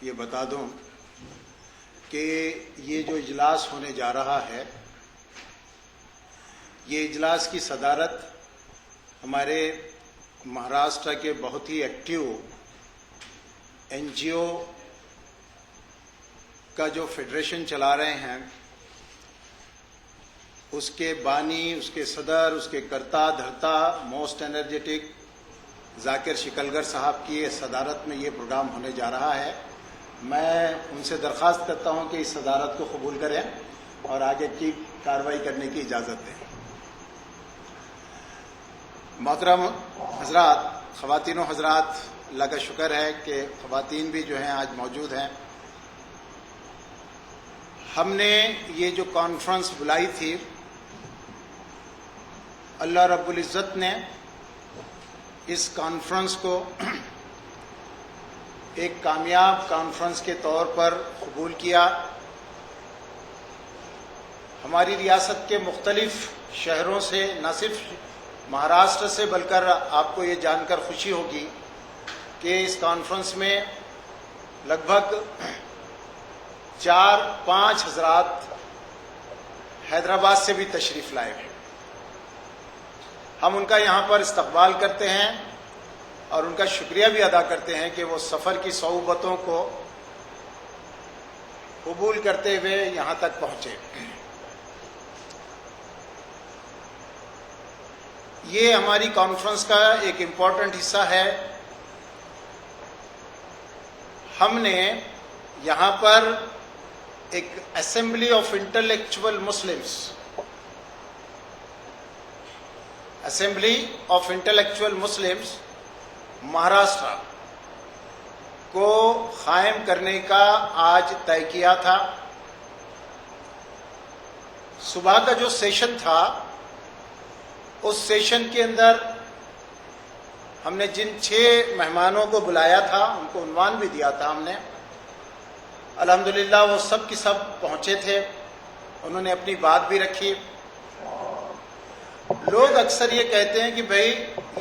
ये बता दूं कि ये जो इजलास होने जा रहा है, ये इजलास की सदारत हमारे महाराष्ट्र के बहुत ही एक्टिव एनजीओ का जो फेडरेशन चला रहे हैं, उसके बानी, उसके सदर, उसके कर्ता धर्ता, मोस्ट एनर्जेटिक जाकिर शिकलगर साहब की सदारत में ये प्रोग्राम होने जा रहा है। मैं उनसे दरख्वास्त करता हूं कि इस सदारत को कबूल करें और आगे की कार्रवाई करने की इजाज़त दें। मोहतरम हजरात, ख़वातीन व हजरात, अल्लाह का शुक्र है कि ख़वातीन भी जो हैं आज मौजूद हैं। हमने ये जो कॉन्फ्रेंस बुलाई थी, अल्लाह रब्बुल इज़्ज़त ने इस कॉन्फ्रेंस को एक कामयाब कॉन्फ्रेंस के तौर पर कबूल किया। हमारी रियासत के मुख्तलिफ शहरों से, न सिर्फ महाराष्ट्र से, बल्कि आपको ये जानकर खुशी होगी कि इस कॉन्फ्रेंस में लगभग 4-5 हज़रात हैदराबाद से भी तशरीफ़ लाए हैं। हम उनका यहाँ पर इस्तकबाल करते हैं और उनका शुक्रिया भी अदा करते हैं कि वो सफ़र की सऊबतों को कबूल करते हुए यहाँ तक पहुँचे। ये हमारी कॉन्फ्रेंस का एक इम्पॉर्टेंट हिस्सा है। हमने यहाँ पर एक assembly of intellectual Muslims, assembly of intellectual Muslims Maharashtra को कायम करने का आज तय किया था। सुबह का जो सेशन था, उस सेशन के अंदर हमने जिन 6 मेहमानों को बुलाया था, उनको उन्वान भी दिया था हमने। अल्हम्दुलिल्लाह वो सब की सब पहुंचे थे, उन्होंने अपनी बात भी रखी। लोग अक्सर ये कहते हैं कि भाई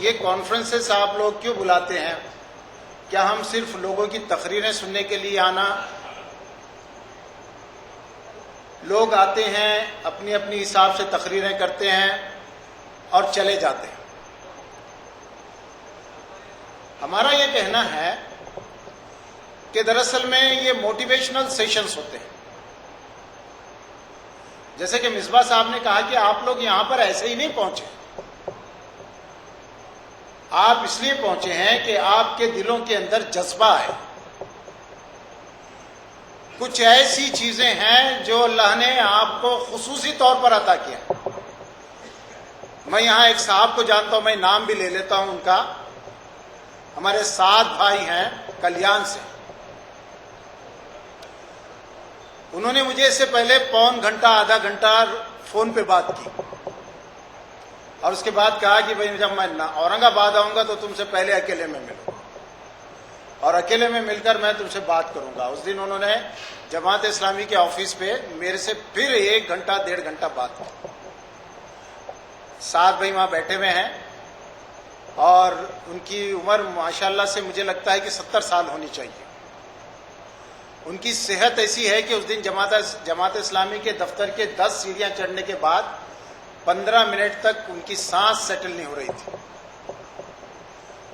ये कॉन्फ्रेंसेस आप लोग क्यों बुलाते हैं? क्या हम सिर्फ लोगों की तकरीरें सुनने के लिए आना? लोग आते हैं, अपनी अपनी हिसाब से तकरीरें करते हैं और चले जाते हैं। हमारा ये कहना है कि दरअसल में ये मोटिवेशनल सेशंस होते हैं। जैसे कि मिसबा साहब ने कहा कि आप लोग यहां पर ऐसे ही नहीं पहुंचे, आप इसलिए पहुंचे हैं कि आपके दिलों के अंदर जज्बा है। कुछ ऐसी चीजें हैं जो अल्लाह ने आपको खुसूसी तौर पर अता किया। मैं यहां एक साहब को जानता हूं, मैं नाम भी ले लेता हूं उनका। हमारे 7 भाई हैं कल्याण से। उन्होंने मुझे इससे पहले पौन घंटा, आधा घंटा फोन पे बात की और उसके बाद कहा कि भाई जब मैं औरंगाबाद आऊंगा तो तुमसे पहले अकेले में मिलूंगा और अकेले में मिलकर मैं तुमसे बात करूंगा। उस दिन उन्होंने जमात इस्लामी के ऑफिस पे मेरे से फिर 1 घंटा 1.5 घंटा बात की। 7 भाई वहां बैठे हुए हैं और उनकी उम्र माशाल्लाह से मुझे लगता है कि 70 साल होनी चाहिए। उनकी सेहत ऐसी है कि उस दिन जमात इस्लामी के दफ्तर के 10 सीढ़ियां चढ़ने के बाद 15 मिनट तक उनकी सांस सेटल नहीं हो रही थी।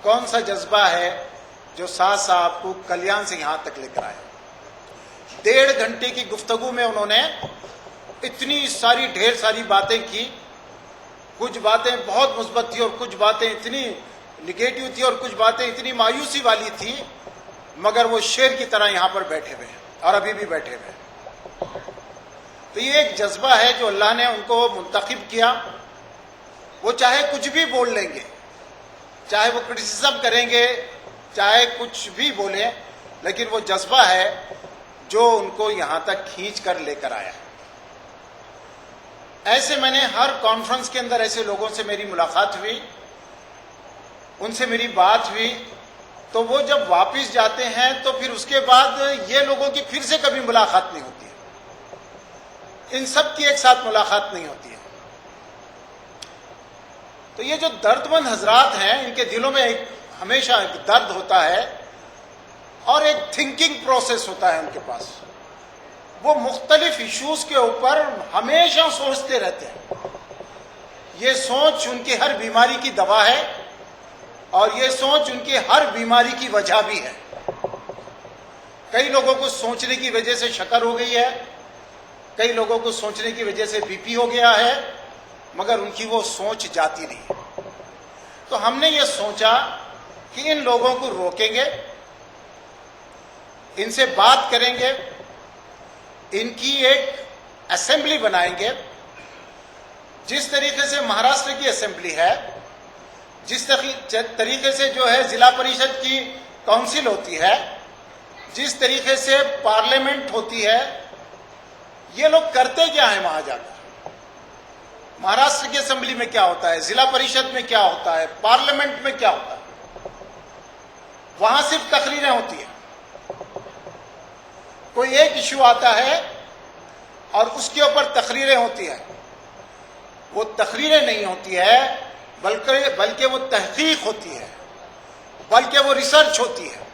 कौन सा जज्बा है जो साहब को कल्याण से यहां तक लेकर आए? 1.5 घंटे की गुफ्तगू में उन्होंने इतनी सारी ढेर सारी बातें की। कुछ बातें बहुत मुस्बत थी और कुछ बातें इतनी निगेटिव थी और कुछ बातें इतनी मायूसी वाली थी, मगर वो शेर की तरह यहां पर बैठे हुए हैं और अभी भी बैठे हुए हैं। तो ये एक जज्बा है जो अल्लाह ने उनको मुंतखब किया। वो चाहे कुछ भी बोल लेंगे, चाहे वो क्रिटिसिज्म करेंगे, चाहे कुछ भी बोले, लेकिन वो जज्बा है जो उनको यहां तक खींच कर लेकर आया। ऐसे मैंने हर कॉन्फ्रेंस के अंदर ऐसे लोगों से मेरी मुलाकात हुई, उनसे मेरी बात हुई, तो वो जब वापस जाते हैं तो फिर उसके बाद ये लोगों की फिर से कभी मुलाकात नहीं होती है। इन सब की एक साथ मुलाकात नहीं होती है। तो ये जो दर्दमंद हजरात हैं, इनके दिलों में हमेशा एक दर्द होता है और एक थिंकिंग प्रोसेस होता है उनके पास। वो मुख्तलिफ इश्यूज के ऊपर हमेशा सोचते रहते हैं। ये सोच उनकी हर बीमारी की दवा है और ये सोच उनकी हर बीमारी की वजह भी है। कई लोगों को सोचने की वजह से शक्कर हो गई है, कई लोगों को सोचने की वजह से बीपी हो गया है, मगर उनकी वो सोच जाती नहीं। तो हमने ये सोचा कि इन लोगों को रोकेंगे, इनसे बात करेंगे, इनकी एक असेंबली बनाएंगे। जिस तरीके से महाराष्ट्र की असेंबली है, जिस तरीके से जो है जिला परिषद की काउंसिल होती है, जिस तरीके से पार्लियामेंट होती है, ये लोग करते क्या है वहां जाकर? महाराष्ट्र की असेंबली में क्या होता है, जिला परिषद में क्या होता है, पार्लियामेंट में क्या होता है? वहां सिर्फ तकरीरें होती है। कोई एक इश्यू आता है और उसके ऊपर तकरीरें होती है। वो तकरीरें नहीं होती है, बल्कि वो तहकीक होती है, बल्कि वो रिसर्च होती है।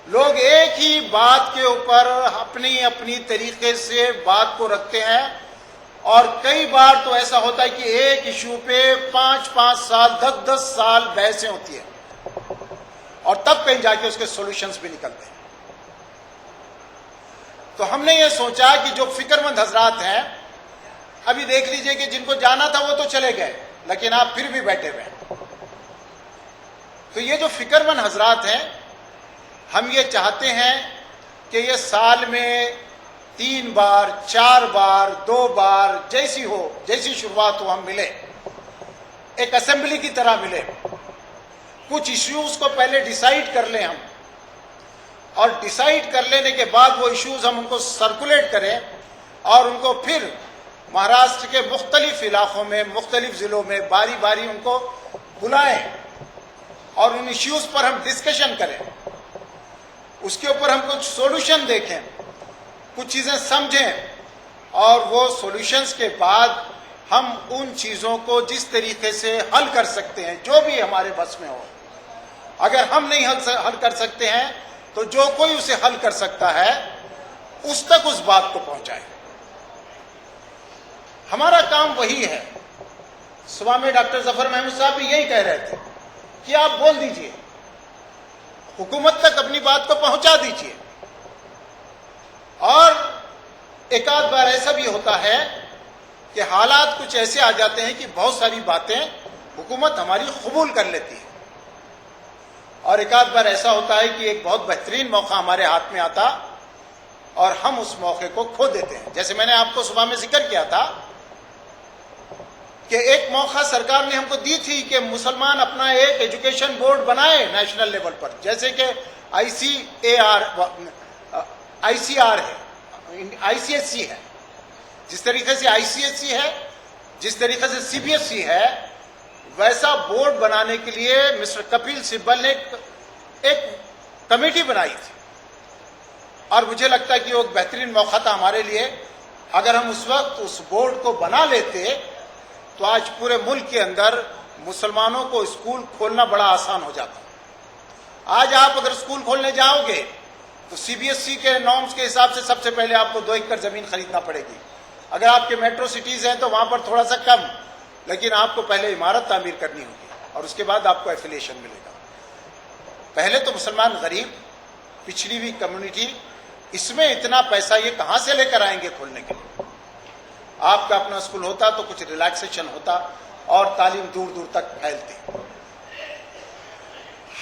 लोग एक ही बात के ऊपर अपनी अपनी तरीके से बात को रखते हैं और कई बार तो ऐसा होता है कि एक इश्यू पे 5-5 साल 10-10 साल बहसें होती है और तब कहीं जाके उसके सॉल्यूशंस भी निकलते हैं। तो हमने ये सोचा कि जो फिक्रमंद हजरात हैं, अभी देख लीजिए कि जिनको जाना था वो तो चले गए, लेकिन आप फिर भी बैठे हुए हैं। तो ये जो फिक्रमंद हजरात हैं, हम ये चाहते हैं कि ये साल में 3 बार 4 बार 2 बार जैसी शुरुआत हो, हम मिले, एक असेंबली की तरह मिले, कुछ इश्यूज को पहले डिसाइड कर लें हम, और डिसाइड कर लेने के बाद वो इश्यूज हम उनको सर्कुलेट करें और उनको फिर महाराष्ट्र के मुख्तलिफ इलाकों में, मुख्तलिफ जिलों में बारी बारी उनको बुलाएं और उन इश्यूज पर हम डिस्कशन करें, उसके ऊपर हम कुछ सॉल्यूशन देखें, कुछ चीजें समझें और वो सॉल्यूशंस के बाद हम उन चीजों को जिस तरीके से हल कर सकते हैं, जो भी हमारे बस में हो। अगर हम नहीं हल कर सकते हैं तो जो कोई उसे हल कर सकता है उस तक उस बात को पहुंचाए। हमारा काम वही है। सुबह में डॉक्टर जफर महमूद साहब भी यही कह रहे थे कि आप बोल दीजिए, हुकूमत तक अपनी बात को पहुंचा दीजिए। और एक आध बार ऐसा भी होता है कि हालात कुछ ऐसे आ जाते हैं कि बहुत सारी बातें हुकूमत हमारी कबूल कर लेती है, और एक आध बार ऐसा होता है कि एक बहुत बेहतरीन मौका हमारे हाथ में आता और हम उस मौके को खो देते हैं। जैसे मैंने आपको सुबह में जिक्र किया था कि एक मौका सरकार ने हमको दी थी कि मुसलमान अपना एक एजुकेशन बोर्ड बनाए नेशनल लेवल पर, जैसे कि आईसीआर है, आईसीएसई है। जिस तरीके से आईसीएसई है, जिस तरीके से सीबीएसई है, वैसा बोर्ड बनाने के लिए मिस्टर कपिल सिब्बल ने एक कमेटी बनाई थी और मुझे लगता है कि वो एक बेहतरीन मौका था हमारे लिए। अगर हम उस वक्त उस बोर्ड को बना लेते तो आज पूरे मुल्क के अंदर मुसलमानों को स्कूल खोलना बड़ा आसान हो जाता। आज आप अगर स्कूल खोलने जाओगे तो सीबीएसई के नॉर्म्स के हिसाब से सबसे पहले आपको 2 एकड़ जमीन खरीदना पड़ेगी। अगर आपके मेट्रो सिटीज हैं तो वहां पर थोड़ा सा कम, लेकिन आपको पहले इमारत तामीर करनी होगी और उसके बाद आपको एफिलिएशन मिलेगा। पहले तो मुसलमान गरीब, पिछड़ी हुई कम्युनिटी, इसमें इतना पैसा ये कहां से लेकर आएंगे खोलने के लिए? आपका अपना स्कूल होता तो कुछ रिलैक्सेशन होता और तालीम दूर दूर तक फैलती।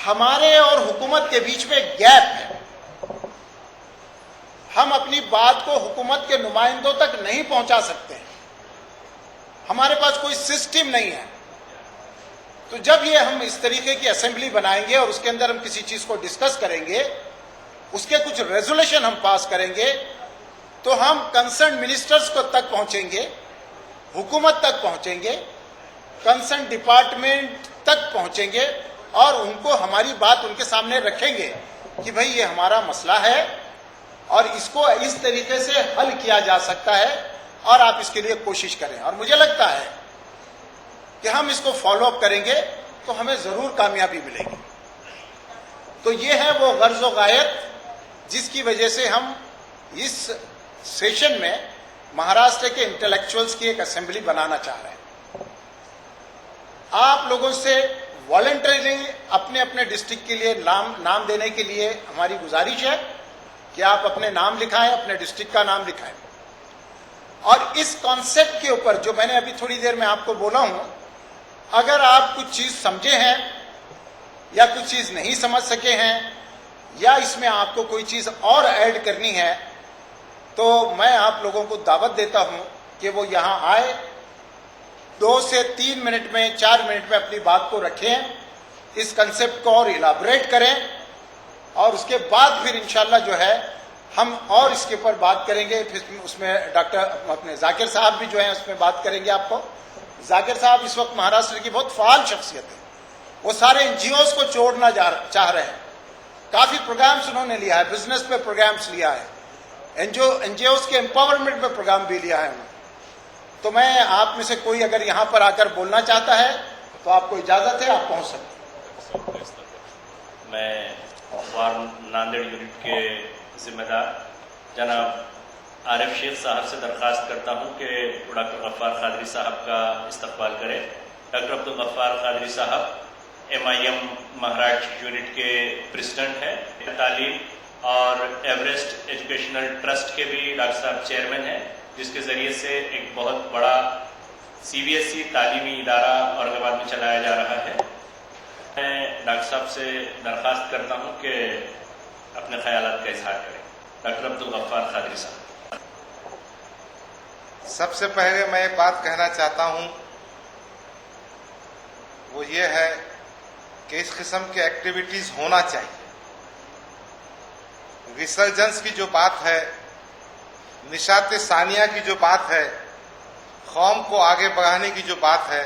हमारे और हुकूमत के बीच में एक गैप है। हम अपनी बात को हुकूमत के नुमाइंदों तक नहीं पहुंचा सकते हैं, हमारे पास कोई सिस्टम नहीं है। तो जब ये हम इस तरीके की असेंबली बनाएंगे और उसके अंदर हम किसी चीज को डिस्कस करेंगे, उसके कुछ रेजोल्यूशन हम पास करेंगे, तो हम कंसर्न मिनिस्टर्स को तक पहुंचेंगे, हुकूमत तक पहुंचेंगे, कंसर्न डिपार्टमेंट तक पहुंचेंगे और उनको हमारी बात उनके सामने रखेंगे कि भाई ये हमारा मसला है और इसको इस तरीके से हल किया जा सकता है और आप इसके लिए कोशिश करें। और मुझे लगता है कि हम इसको फॉलो अप करेंगे तो हमें जरूर कामयाबी मिलेगी। तो ये है वो गर्ज व गायत जिसकी वजह से हम इस सेशन में महाराष्ट्र के इंटेलेक्चुअल्स की एक असेंबली बनाना चाह रहे हैं। आप लोगों से वॉलंटरीली अपने अपने डिस्ट्रिक्ट के लिए नाम देने के लिए हमारी गुजारिश है कि आप अपने नाम लिखाएं, अपने डिस्ट्रिक्ट का नाम लिखाएं। और इस कॉन्सेप्ट के ऊपर जो मैंने अभी थोड़ी देर में आपको बोला हूं, अगर आप कुछ चीज समझे हैं या कुछ चीज नहीं समझ सके हैं या इसमें आपको कोई चीज और ऐड करनी है, तो मैं आप लोगों को दावत देता हूं कि वो यहां आए, 2 से 3 मिनट में 4 मिनट में अपनी बात को रखें, इस कंसेप्ट को और इलाबोरेट करें और उसके बाद फिर इंशाल्लाह जो है हम और इसके ऊपर बात करेंगे। फिर उसमें डॉक्टर अपने जाकिर साहब भी जो है उसमें बात करेंगे। आपको जाकिर साहब इस वक्त महाराष्ट्र की बहुत फाल शख्सियत है, वो सारे एनजीओज को जोड़ना चाह रहे हैं। काफी प्रोग्राम्स उन्होंने लिया है, बिजनेस पे प्रोग्राम्स लिया है, एनजीओज के एम्पावरमेंट पे प्रोग्राम भी लिया है उन्होंने। तो मैं आप में से कोई अगर यहां पर आकर बोलना चाहता है तो आपको इजाजत है, आप पहुंच सकते हैं। मैं अखबार नांदेड़ यूनिट के जिम्मेदार जनाब आरिफ शेख साहब से दरख्वास्त करता हूं कि डॉक्टर गफ्फार कादरी साहब का इस्तकबाल करें। डॉक्टर अब्दुल गफ्फार कादरी साहब MIM महाराष्ट्र यूनिट के प्रेसिडेंट हैं, तालीम और एवरेस्ट एजुकेशनल ट्रस्ट के भी डॉक्टर साहब चेयरमैन हैं, जिसके ज़रिए से एक बहुत बड़ा CBSE तालीमी इदारा औरंगाबाद में चलाया जा रहा है। मैं डॉक्टर साहब से दरख्वास्त करता हूं कि अपने ख्यालात का इजहार करें। डॉक्टर अब्दुल गफ्फार कादरी साहब। सबसे पहले मैं एक बात कहना चाहता हूं, वो ये है कि इस किस्म की एक्टिविटीज होना चाहिए। रिसर्जेंस की जो बात है, निशात सानिया की जो बात है, कौम को आगे बढ़ाने की जो बात है,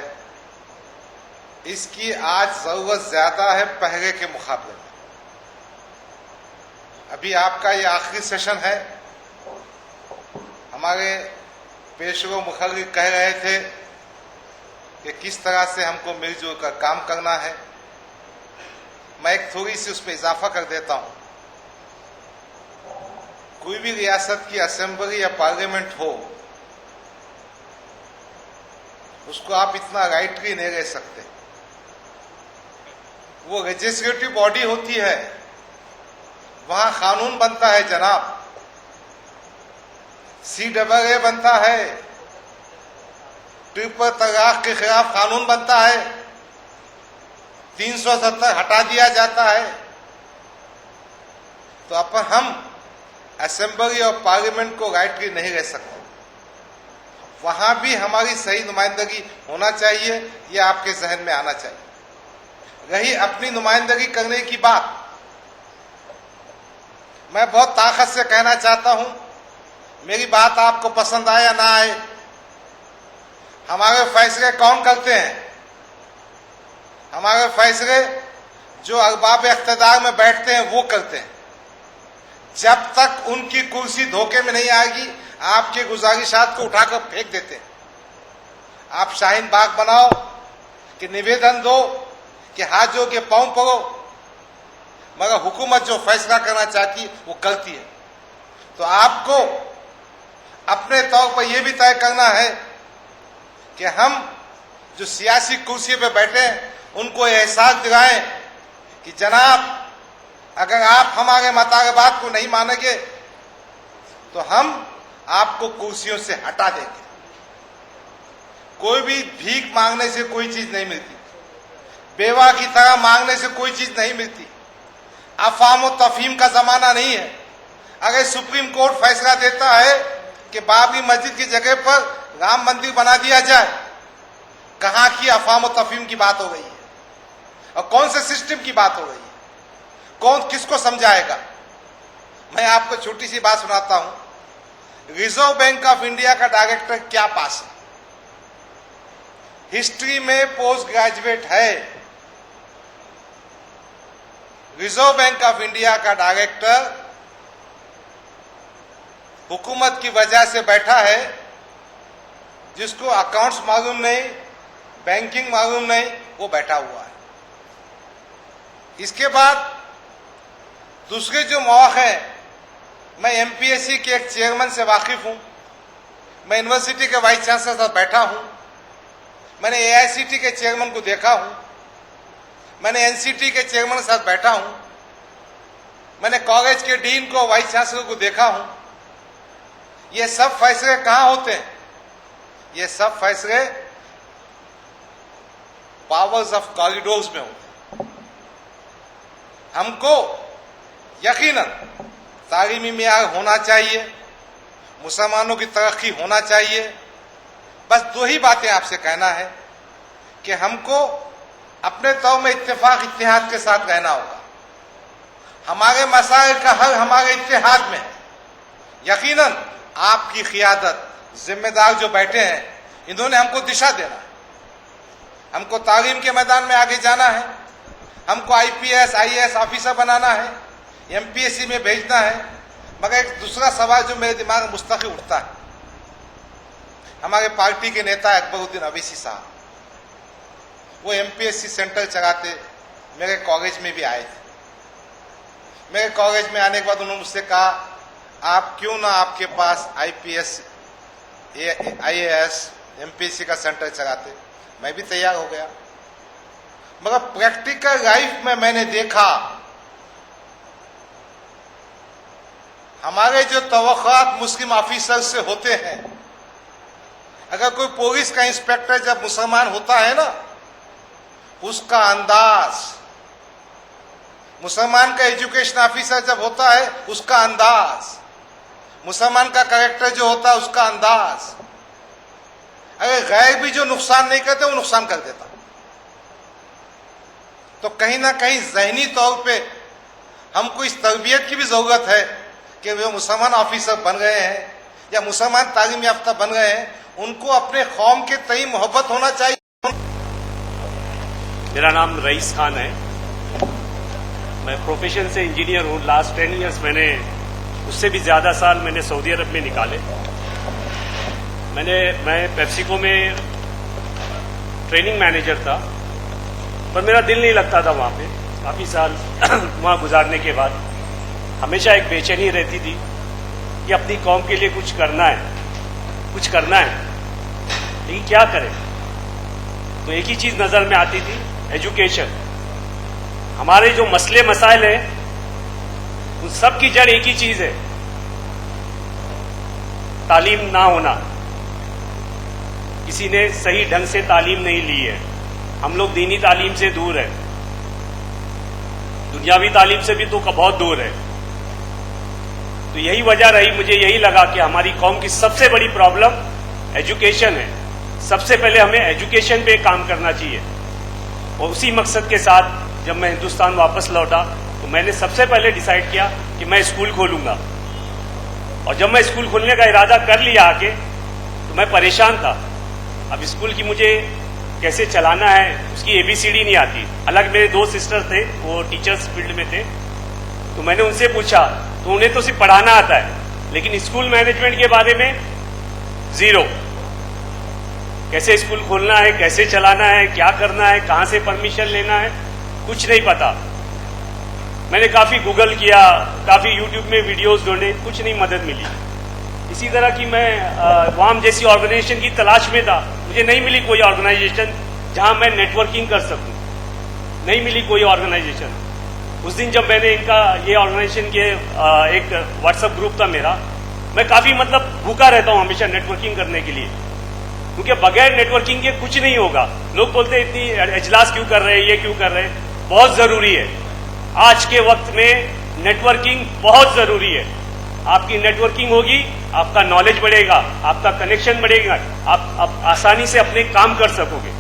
इसकी आज जरूरत ज्यादा है पहले के मुकाबले में। अभी आपका ये आखिरी सेशन है। हमारे पेशरो मुखर्रिर कह रहे थे कि किस तरह से हमको मिलजुल कर काम करना है। मैं एक थोड़ी सी उसमें इजाफा कर देता हूं। कोई भी रियासत की असेंबली या पार्लियामेंट हो, उसको आप इतना राइटली नहीं ले सकते। वो लेजिस्लेटिव बॉडी होती है, वहां कानून बनता है जनाब, CAA बनता है, ट्रिपल तलाक के खिलाफ कानून बनता है, 370 हटा दिया जाता है। तो अपन हम असेंबली और पार्लियामेंट को राइटली नहीं ले सकते। वहां भी हमारी सही नुमाइंदगी होना चाहिए, ये आपके जहन में आना चाहिए। रही अपनी नुमाइंदगी करने की बात, मैं बहुत ताकत से कहना चाहता हूं, मेरी बात आपको पसंद आए या ना आए, हमारे फैसले कौन करते हैं? हमारे फैसले जो अरबाब इख्तिदार में बैठते हैं वो करते हैं। जब तक उनकी कुर्सी धोखे में नहीं आएगी, आपके गुजारिशात को उठाकर फेंक देते हैं। आप शाहीन बाग बनाओ कि निवेदन दो कि हाथ जो के पांव पड़ो, मगर हुकूमत जो फैसला करना चाहती है वो करती है। तो आपको अपने तौर पर यह भी तय करना है कि हम जो सियासी कुर्सी पे बैठे हैं उनको एहसास दिलाएं कि जनाब, अगर आप हमारे मुतालबात को नहीं मानेंगे तो हम आपको कुर्सियों से हटा देंगे। कोई भी भीख मांगने से कोई चीज नहीं मिलती, बेवा की तरह मांगने से कोई चीज नहीं मिलती। अफवाम और तफहीम का जमाना नहीं है। अगर सुप्रीम कोर्ट फैसला देता है कि बाबरी मस्जिद की जगह पर राम मंदिर बना दिया जाए, कहां की अफवाम और तफहीम की बात हो गई है और कौन से सिस्टम की बात हो गई है? कौन किसको समझाएगा? मैं आपको छोटी सी बात सुनाता हूं। रिजर्व बैंक ऑफ इंडिया का डायरेक्टर क्या पास है, हिस्ट्री में पोस्ट ग्रेजुएट है। रिजर्व बैंक ऑफ इंडिया का डायरेक्टर हुकूमत की वजह से बैठा है, जिसको अकाउंट्स मालूम नहीं, बैंकिंग मालूम नहीं, वो बैठा हुआ है। इसके बाद दूसरे जो मौक़े हैं, मैं एमपीएससी के एक चेयरमैन से वाकिफ हूं, मैं यूनिवर्सिटी के वाइस चांसलर साथ बैठा हूं, मैंने एआईसीटी के चेयरमैन को देखा हूं, मैंने एनसीटी के चेयरमैन के साथ बैठा हूं, मैंने कॉलेज के डीन को, वाइस चांसलर को देखा हूं। ये सब फैसले कहां होते हैं? ये सब फैसले पावर्स ऑफ कॉरिडोर्स में होते हैं। हमको यकीनन तालीमी मेयार होना चाहिए, मुसलमानों की तरक्की होना चाहिए। बस दो ही बातें आपसे कहना है कि हमको अपने तौर में इत्तेफाक इत्तेहाद के साथ रहना होगा। हमारे मसाइल का हल हमारे इत्तेहाद में है। यकीनन आपकी क़ियादत, जिम्मेदार जो बैठे हैं, इन्होंने हमको दिशा देना है। हमको तालीम के मैदान में आगे जाना है, हमको आईपीएस आईएएस ऑफिसर बनाना है, एमपीएससी में भेजना है। मगर एक दूसरा सवाल जो मेरे दिमाग में मुस्तकिल उठता है, हमारे पार्टी के नेता अकबरुद्दीन अवैसी साहब, वो एमपीएससी सेंटर चलाते मेरे कॉलेज में भी आए थे। मेरे कॉलेज में आने के बाद उन्होंने मुझसे कहा, आप क्यों ना आपके पास आईपीएस आईएएस एमपीएससी का सेंटर चलाते। मैं भी तैयार हो गया। मगर प्रैक्टिकल लाइफ में मैंने देखा, हमारे जो तवक्कुआत मुस्लिम ऑफिसर से होते हैं, अगर कोई पुलिस का इंस्पेक्टर जब मुसलमान होता है ना, उसका अंदाज, मुसलमान का एजुकेशन ऑफिसर जब होता है उसका अंदाज, मुसलमान का कलेक्टर जो होता है उसका अंदाज, अगर गैर भी जो नुकसान नहीं करते वो नुकसान कर देता। तो कहीं ना कहीं ज़हनी तौर पे हमको इस तरबियत की भी ज़रूरत है कि वो मुसलमान ऑफिसर बन गए हैं या मुसलमान तालीम याफ्ता बन गए हैं, उनको अपने कौम के तई मोहब्बत होना चाहिए। मेरा नाम रईस खान है। मैं प्रोफेशन से इंजीनियर हूँ। लास्ट 10 इयर्स मैंने, उससे भी ज़्यादा साल मैंने सऊदी अरब में निकाले। मैं पेप्सिको में ट्रेनिंग मैनेजर था, पर मेरा दिल नहीं लगता था वहाँ पे। काफ़ी साल वहाँ गुजारने के बाद हमेशा एक बेचैनी रहती थी कि अपनी कौम के लिए कुछ करना है, लेकिन क्या करें। तो एक ही चीज़ नज़र में आती थी, एजुकेशन। हमारे जो मसले मसाइल हैं, उन सब की जड़ एक ही चीज़ है, तालीम ना होना। किसी ने सही ढंग से तालीम नहीं ली है। हम लोग दीनी तालीम से दूर है, दुनियावी तालीम से भी तो बहुत दूर है। तो यही वजह रही, मुझे यही लगा कि हमारी कौम की सबसे बड़ी प्रॉब्लम एजुकेशन है। सबसे पहले हमें एजुकेशन पे काम करना चाहिए। और उसी मकसद के साथ जब मैं हिंदुस्तान वापस लौटा तो मैंने सबसे पहले डिसाइड किया कि मैं स्कूल खोलूंगा। और जब मैं स्कूल खोलने का इरादा कर लिया आके, तो मैं परेशान था। अब स्कूल की मुझे कैसे चलाना है उसकी ABCD नहीं आती। अलग मेरे 2 सिस्टर थे, वो टीचर्स फील्ड में थे। तो मैंने उनसे पूछा, तो उन्हें तो सिर्फ पढ़ाना आता है, लेकिन स्कूल मैनेजमेंट के बारे में जीरो। कैसे स्कूल खोलना है, कैसे चलाना है, क्या करना है, कहाँ से परमिशन लेना है, कुछ नहीं पता। मैंने काफ़ी गूगल किया, काफ़ी यूट्यूब में वीडियोस ढूंढे, कुछ नहीं मदद मिली। इसी तरह की मैं वाम जैसी ऑर्गेनाइजेशन की तलाश में था। मुझे नहीं मिली कोई ऑर्गेनाइजेशन जहां मैं नेटवर्किंग कर सकूं, नहीं मिली कोई ऑर्गेनाइजेशन। उस दिन जब मैंने इनका, ये ऑर्गेनाइजेशन के एक व्हाट्सएप ग्रुप था मेरा, मैं काफ़ी भूखा रहता हूं हमेशा नेटवर्किंग करने के लिए, क्योंकि बगैर नेटवर्किंग के कुछ नहीं होगा। लोग बोलते हैं इतनी इजलास क्यों कर रहे हैं, ये क्यों कर रहे हैं। बहुत ज़रूरी है, आज के वक्त में नेटवर्किंग बहुत ज़रूरी है। आपकी नेटवर्किंग होगी, आपका नॉलेज बढ़ेगा, आपका कनेक्शन बढ़ेगा, आप आसानी से अपने काम कर सकोगे।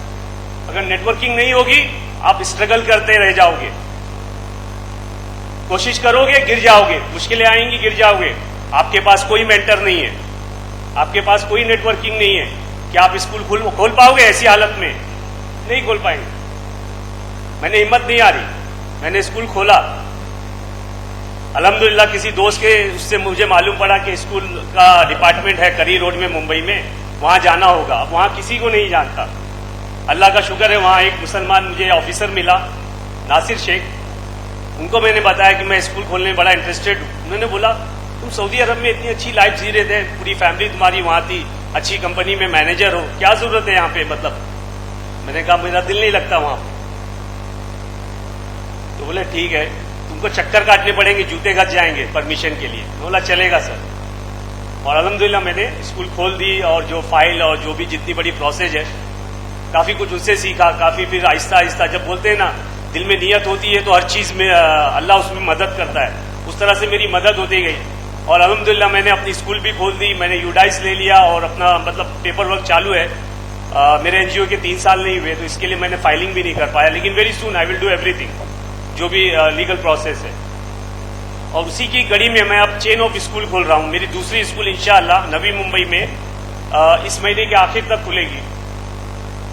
अगर नेटवर्किंग नहीं होगी, आप स्ट्रगल करते रह जाओगे, कोशिश करोगे, गिर जाओगे, मुश्किलें आएंगी, गिर जाओगे। आपके पास कोई मेंटर नहीं है, आपके पास कोई नेटवर्किंग नहीं है, क्या आप स्कूल खोल पाओगे ऐसी हालत में? नहीं खोल पाएंगे। मैंने हिम्मत नहीं आ रही, मैंने स्कूल खोला। अल्हम्दुलिल्लाह किसी दोस्त के उससे मुझे मालूम पड़ा कि स्कूल का डिपार्टमेंट है करी रोड में मुंबई में, वहाँ जाना होगा। अब वहाँ किसी को नहीं जानता। अल्लाह का शुक्र है, वहाँ एक मुसलमान मुझे ऑफिसर मिला, नासिर शेख। उनको मैंने बताया कि मैं स्कूल खोलने में बड़ा इंटरेस्टेड हूँ। उन्होंने बोला तुम सऊदी अरब में इतनी अच्छी लाइफ जी रहे थे, पूरी फैमिली तुम्हारी वहां थी, अच्छी कंपनी में मैनेजर हो, क्या जरूरत है यहाँ पे, मतलब मैंने कहा मेरा दिल नहीं लगता वहां पे। तो बोले ठीक है, तुमको चक्कर काटने पड़ेंगे, जूते गज जाएंगे परमिशन के लिए। बोला चलेगा सर। और अल्हम्दुलिल्लाह मैंने स्कूल खोल दी, और जो फाइल और जो भी जितनी बड़ी प्रोसेस है काफी कुछ उनसे सीखा, काफी फिर आहिस्ता आहिस्ता, जब बोलते हैं ना दिल में नियत होती है तो हर चीज में अल्लाह उसमें मदद करता है, उस तरह से मेरी मदद होती गई। और अल्हम्दुलिल्लाह मैंने अपनी स्कूल भी खोल दी, मैंने यूडाइस ले लिया और अपना मतलब पेपर वर्क चालू है। मेरे एनजीओ के 3 साल नहीं हुए तो इसके लिए मैंने फाइलिंग भी नहीं कर पाया, लेकिन very soon I will do everything, जो भी लीगल प्रोसेस है। और उसी की कड़ी में मैं अब चेन ऑफ स्कूल खोल रहा हूं। मेरी दूसरी स्कूल इंशाअल्लाह नवी मुंबई में इस महीने के आखिर तक खुलेगी।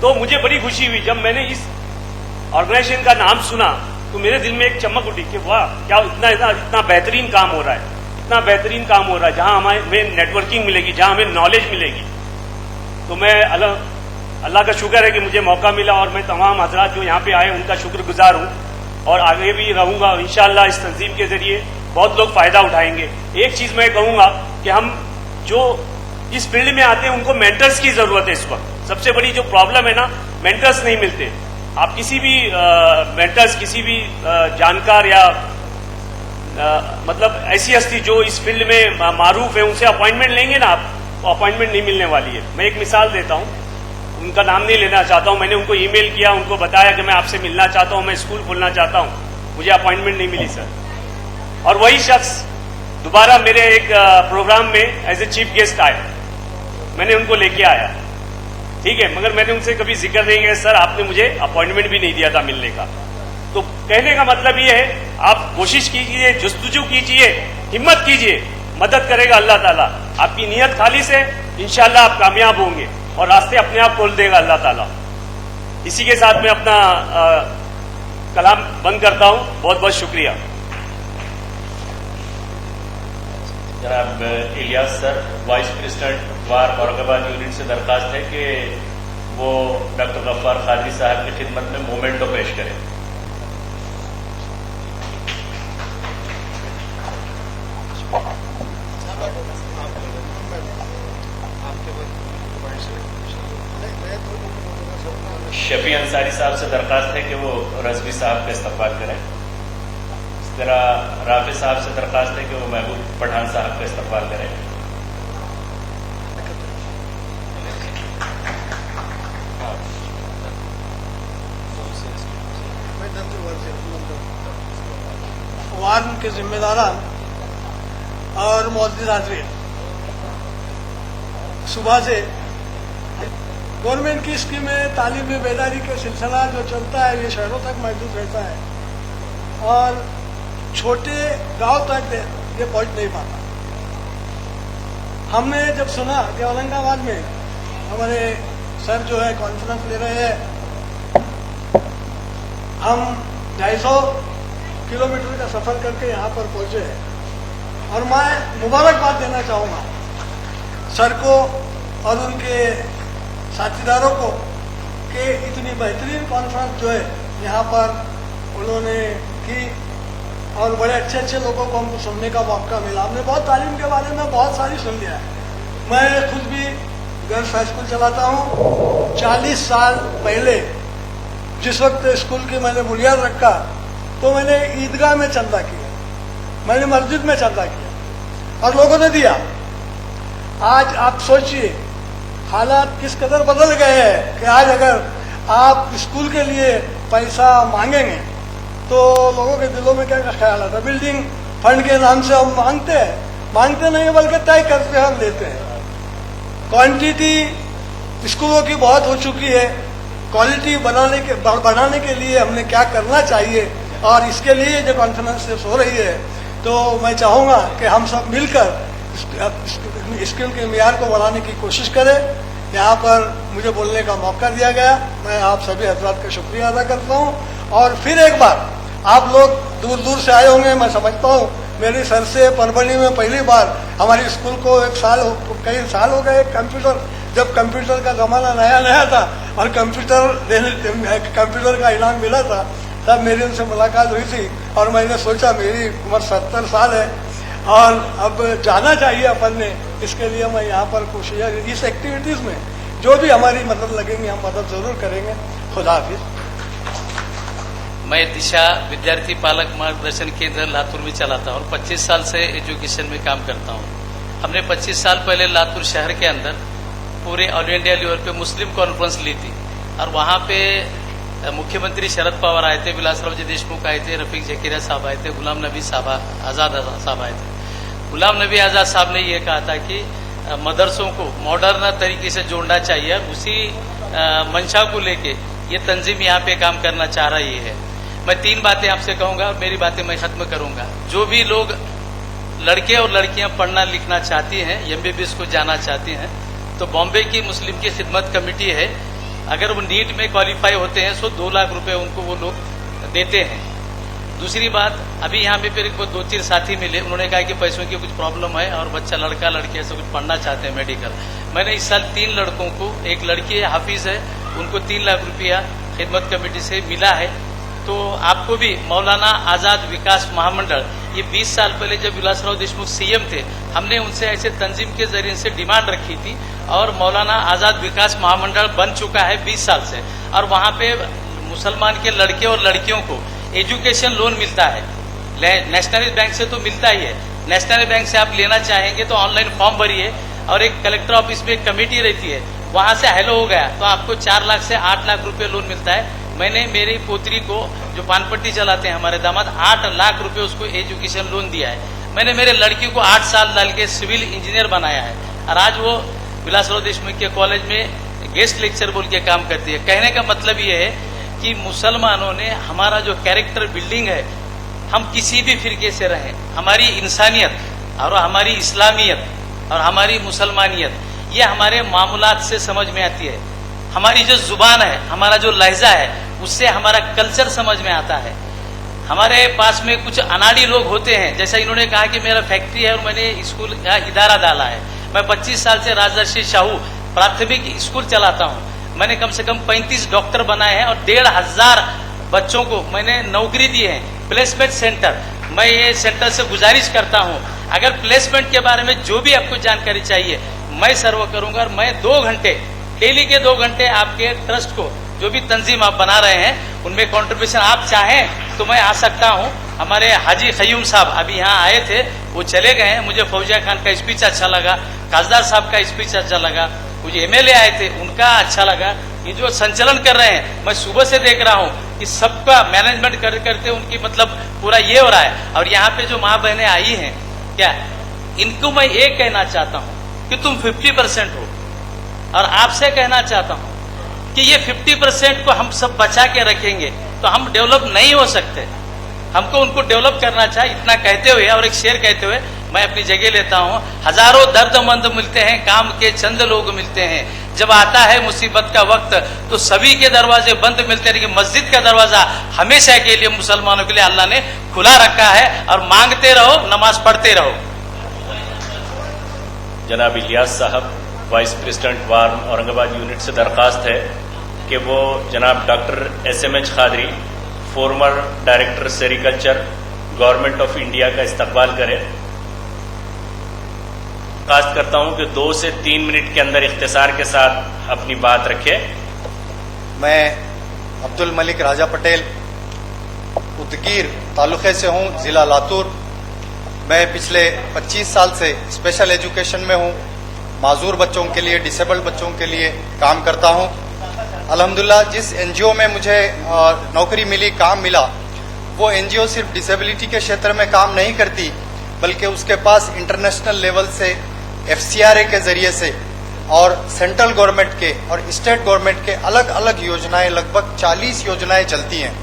तो मुझे बड़ी खुशी हुई जब मैंने इस ऑर्गेनाइजेशन का नाम सुना, तो मेरे दिल में एक चमक उठी कि वाह, क्या इतना बेहतरीन काम हो रहा है, इतना बेहतरीन काम हो रहा है, जहां हमें नेटवर्किंग मिलेगी, जहां हमें नॉलेज मिलेगी। तो मैं अल्लाह का शुक्र है कि मुझे मौका मिला, और मैं तमाम हजरात जो यहाँ पे आए उनका शुक्रगुजार हूँ, और आगे भी रहूंगा इंशाअल्लाह। इस तंजीम के जरिए बहुत लोग फायदा उठाएंगे। एक चीज मैं कहूंगा कि हम जो इस फील्ड में आते हैं उनको मेंटर्स की जरूरत है। इस वक्त सबसे बड़ी जो प्रॉब्लम है ना, मेंटर्स नहीं मिलते। आप किसी भी मेंटर्स, किसी भी जानकार या मतलब ऐसी हस्ती जो इस फील्ड में मारूफ है, उनसे अपॉइंटमेंट लेंगे ना आप, तो अपॉइंटमेंट नहीं मिलने वाली है। मैं एक मिसाल देता हूं, उनका नाम नहीं लेना चाहता हूं। मैंने उनको ईमेल किया, उनको बताया कि मैं आपसे मिलना चाहता हूं, मैं स्कूल खोलना चाहता हूं, मुझे अपॉइंटमेंट नहीं मिली सर। और वही शख्स दोबारा मेरे एक प्रोग्राम में एज ए चीफ गेस्ट आए, मैंने उनको लेके आया, ठीक है, मगर मैंने उनसे कभी जिक्र नहीं किया सर आपने मुझे अपॉइंटमेंट भी नहीं दिया था मिलने का। तो कहने का मतलब ये है, आप कोशिश कीजिए, जुस्तजू कीजिए, हिम्मत कीजिए, मदद करेगा अल्लाह ताला। आपकी नीयत खालिस है, इंशाअल्लाह आप कामयाब होंगे और रास्ते अपने आप खोल देगा अल्लाह ताला। इसी के साथ मैं अपना कलाम बंद करता हूं। बहुत बहुत शुक्रिया। जनाब इलियास सर, वाइस प्रेसिडेंट वार औरंगाबाद यूनिट से दरखास्त है कि वो डॉक्टर गफ्फार कादरी साहब की खिदमत में मोमेंटो पेश करें। शफी अंसारी साहब से दरखास्त है कि वो रजवी साहब का इस्तकबाल करें। इस तरह राफे साहब से दरखास्त है कि वो महबूब पठान साहब का इस्तकबाल करें। वार्न के जिम्मेदारान और मौजूद हाजरीन, सुबह से गवर्नमेंट की स्कीमें, तालीमी बेदारी का सिलसिला जो चलता है ये शहरों तक महदूद रहता है और छोटे गांव तक ये पहुंच नहीं पाता। हमने जब सुना कि औरंगाबाद में हमारे सर जो है कॉन्फ्रेंस ले रहे हैं, हम 250 किलोमीटर का सफर करके यहाँ पर पहुंचे हैं और मैं मुबारकबाद देना चाहूँगा सर को और उनके साथीदारों को कि इतनी बेहतरीन कॉन्फ्रेंस जो है यहाँ पर उन्होंने की और बड़े अच्छे अच्छे लोगों को हमको सुनने का मौका मिला। हमने बहुत तालीम के बारे में बहुत सारी सुन लिया है। मैं खुद भी गर्ल्स हाई स्कूल चलाता हूँ। 40 साल पहले जिस वक्त स्कूल की मैंने बुनियाद रखा तो मैंने ईदगाह में चंदा किया, मैंने मस्जिद में चंदा किया और लोगों ने दिया। आज आप सोचिए हालात किस कदर बदल गए हैं कि आज अगर आप स्कूल के लिए पैसा मांगेंगे तो लोगों के दिलों में क्या ख्याल आता है? बिल्डिंग फंड के नाम से हम मांगते नहीं बल्कि तय करके हम लेते हैं। क्वांटिटी स्कूलों की बहुत हो चुकी है, क्वालिटी बनाने के लिए हमने क्या करना चाहिए और इसके लिए जो कॉन्फ्रेंस हो रही है तो मैं चाहूँगा कि हम सब मिलकर स्किल के मियार को बढ़ाने की कोशिश करें। यहाँ पर मुझे बोलने का मौका दिया गया, मैं आप सभी हजरात का शुक्रिया अदा करता हूँ। और फिर एक बार आप लोग दूर दूर से आए होंगे, मैं समझता हूँ। मेरी सर से परभणी में पहली बार हमारी स्कूल को कई साल हो गए। जब कंप्यूटर का जमाना नया था और कंप्यूटर का इनाम मिला था तब मेरी उनसे मुलाकात हुई थी और मैंने सोचा मेरी उम्र 70 साल है और अब जाना चाहिए अपन ने, इसके लिए मैं यहाँ पर कोशिश इस एक्टिविटीज़ में जो भी हमारी मदद लगेंगे हम मदद जरूर करेंगे। खुदा हाफिज। मैं दिशा विद्यार्थी पालक मार्गदर्शन केंद्र लातूर में चलाता हूँ और 25 साल से एजुकेशन में काम करता हूँ। हमने 25 साल पहले लातूर शहर के अंदर पूरे ऑल इंडिया लेवल पे मुस्लिम कॉन्फ्रेंस ली थी और वहाँ पे मुख्यमंत्री शरद पवार आए थे, विलासराव जी देशमुख आए थे, रफीक जकीरिया साहब आए थे, गुलाम नबी आजाद साहब आए थे। गुलाम नबी आजाद साहब ने ये कहा था कि मदरसों को मॉडर्न तरीके से जोड़ना चाहिए। उसी मंशा को लेके ये तंजीम यहाँ पे काम करना चाह रही है। मैं 3 बातें आपसे कहूंगा और मेरी बातें मैं खत्म करूंगा। जो भी लोग लड़के और लड़कियां पढ़ना लिखना चाहती हैं, MBBS को जाना चाहती हैं, तो बॉम्बे की मुस्लिम की खिदमत कमेटी है, अगर वो नीट में क्वालिफाई होते हैं तो 2 लाख रुपए उनको वो लोग देते हैं। दूसरी बात, अभी यहाँ पे फिर 2-3 साथी मिले, उन्होंने कहा कि पैसों की कुछ प्रॉब्लम है और बच्चा लड़का लड़की ऐसा कुछ पढ़ना चाहते हैं मेडिकल। मैंने इस साल 3 लड़कों को, एक लड़की है हाफिज है, उनको 3 लाख रुपया खिदमत कमेटी से मिला है। तो आपको भी मौलाना आजाद विकास महामंडल, ये 20 साल पहले जब विलासराव देशमुख CM थे, हमने उनसे ऐसे तंजीम के जरिए से डिमांड रखी थी और मौलाना आजाद विकास महामंडल बन चुका है 20 साल से। और वहाँ पे मुसलमान के लड़के और लड़कियों को एजुकेशन लोन मिलता है। नेशनल बैंक से तो मिलता ही है, नेशनल बैंक से आप लेना चाहेंगे तो ऑनलाइन फॉर्म भरिए और एक कलेक्टर ऑफिस में एक कमेटी रहती है, वहां से हेलो हो गया तो आपको 4 लाख से 8 लाख रुपए लोन मिलता है। मैंने मेरी पोत्री को, जो पानपट्टी चलाते हैं हमारे दामाद, 8 लाख रुपए उसको एजुकेशन लोन दिया है। मैंने मेरे लड़की को 8 साल डाल के सिविल इंजीनियर बनाया है और आज वो विलासराव देशमुख के कॉलेज में गेस्ट लेक्चर बोल के काम करती है। कहने का मतलब ये है कि मुसलमानों ने हमारा जो कैरेक्टर बिल्डिंग है, हम किसी भी फिरके से रहें, हमारी इंसानियत और हमारी इस्लामियत और हमारी मुसलमानियत, ये हमारे मामूलात से समझ में आती है। हमारी जो जुबान है, हमारा जो लहजा है, उससे हमारा कल्चर समझ में आता है। हमारे पास में कुछ अनाड़ी लोग होते हैं, जैसा इन्होंने कहा कि मेरा फैक्ट्री है और मैंने स्कूल का इदारा डाला है। मैं 25 साल से राजर्षि शाहू प्राथमिक स्कूल चलाता हूँ। मैंने कम से कम 35 डॉक्टर बनाए हैं और 1,500 बच्चों को मैंने नौकरी दी है। प्लेसमेंट सेंटर, मैं ये सेंटर से गुजारिश करता हूँ, अगर प्लेसमेंट के बारे में जो भी आपको जानकारी चाहिए मैं सर्व करूंगा। और मैं 2 घंटे, डेली के 2 घंटे आपके ट्रस्ट को, जो भी तंजीम आप बना रहे हैं, उनमें कंट्रीब्यूशन आप चाहें तो मैं आ सकता हूं। हमारे हाजी खयूम साहब अभी यहाँ आए थे, वो चले गए हैं। मुझे फौजिया खान का स्पीच अच्छा लगा, खासदार साहब का स्पीच अच्छा लगा, मुझे MLA आए थे उनका अच्छा लगा। ये जो संचलन कर रहे हैं, मैं सुबह से देख रहा हूँ कि सबका मैनेजमेंट करते उनकी मतलब पूरा ये हो रहा है। और यहाँ पे जो माँ बहनें आई हैं, क्या इनको मैं ये कहना चाहता हूँ कि तुम 50% हो, और आपसे कहना चाहता हूं कि ये 50% को हम सब बचा के रखेंगे तो हम डेवलप नहीं हो सकते। हमको उनको डेवलप करना चाहिए। इतना कहते हुए और एक शेर कहते हुए मैं अपनी जगह लेता हूं। हजारों दर्दमंद मिलते हैं, काम के चंद लोग मिलते हैं। जब आता है मुसीबत का वक्त तो सभी के दरवाजे बंद मिलते हैं, लेकिन मस्जिद का दरवाजा हमेशा के लिए मुसलमानों के लिए अल्लाह ने खुला रखा है। और मांगते रहो, नमाज पढ़ते रहो। जनाब इलियास साहब, vice president warm Aurangabad unit से दरख्वास्त है कि वो जनाब doctor SMH Qadri, farmer director sericulture, government of India का इस्तकबाल करें। दरख्वास्त करता हूं कि 2 से 3 मिनट के अंदर इख्तिसार के साथ अपनी बात रखें। मैं अब्दुल मलिक राजा पटेल उदगीर तालुके से हूं, जिला लातूर। मैं पिछले 25 साल से स्पेशल एजुकेशन में हूं, माजूर बच्चों के लिए, डिसेबल्ड बच्चों के लिए काम करता हूं। अल्हम्दुलिल्लाह जिस NGO में मुझे नौकरी मिली, काम मिला, वो NGO सिर्फ डिसेबिलिटी के क्षेत्र में काम नहीं करती, बल्कि उसके पास इंटरनेशनल लेवल से FCRA के जरिए से और सेंट्रल गवर्नमेंट के और स्टेट गवर्नमेंट के अलग अलग योजनाएं, लगभग 40 योजनाएं चलती हैं।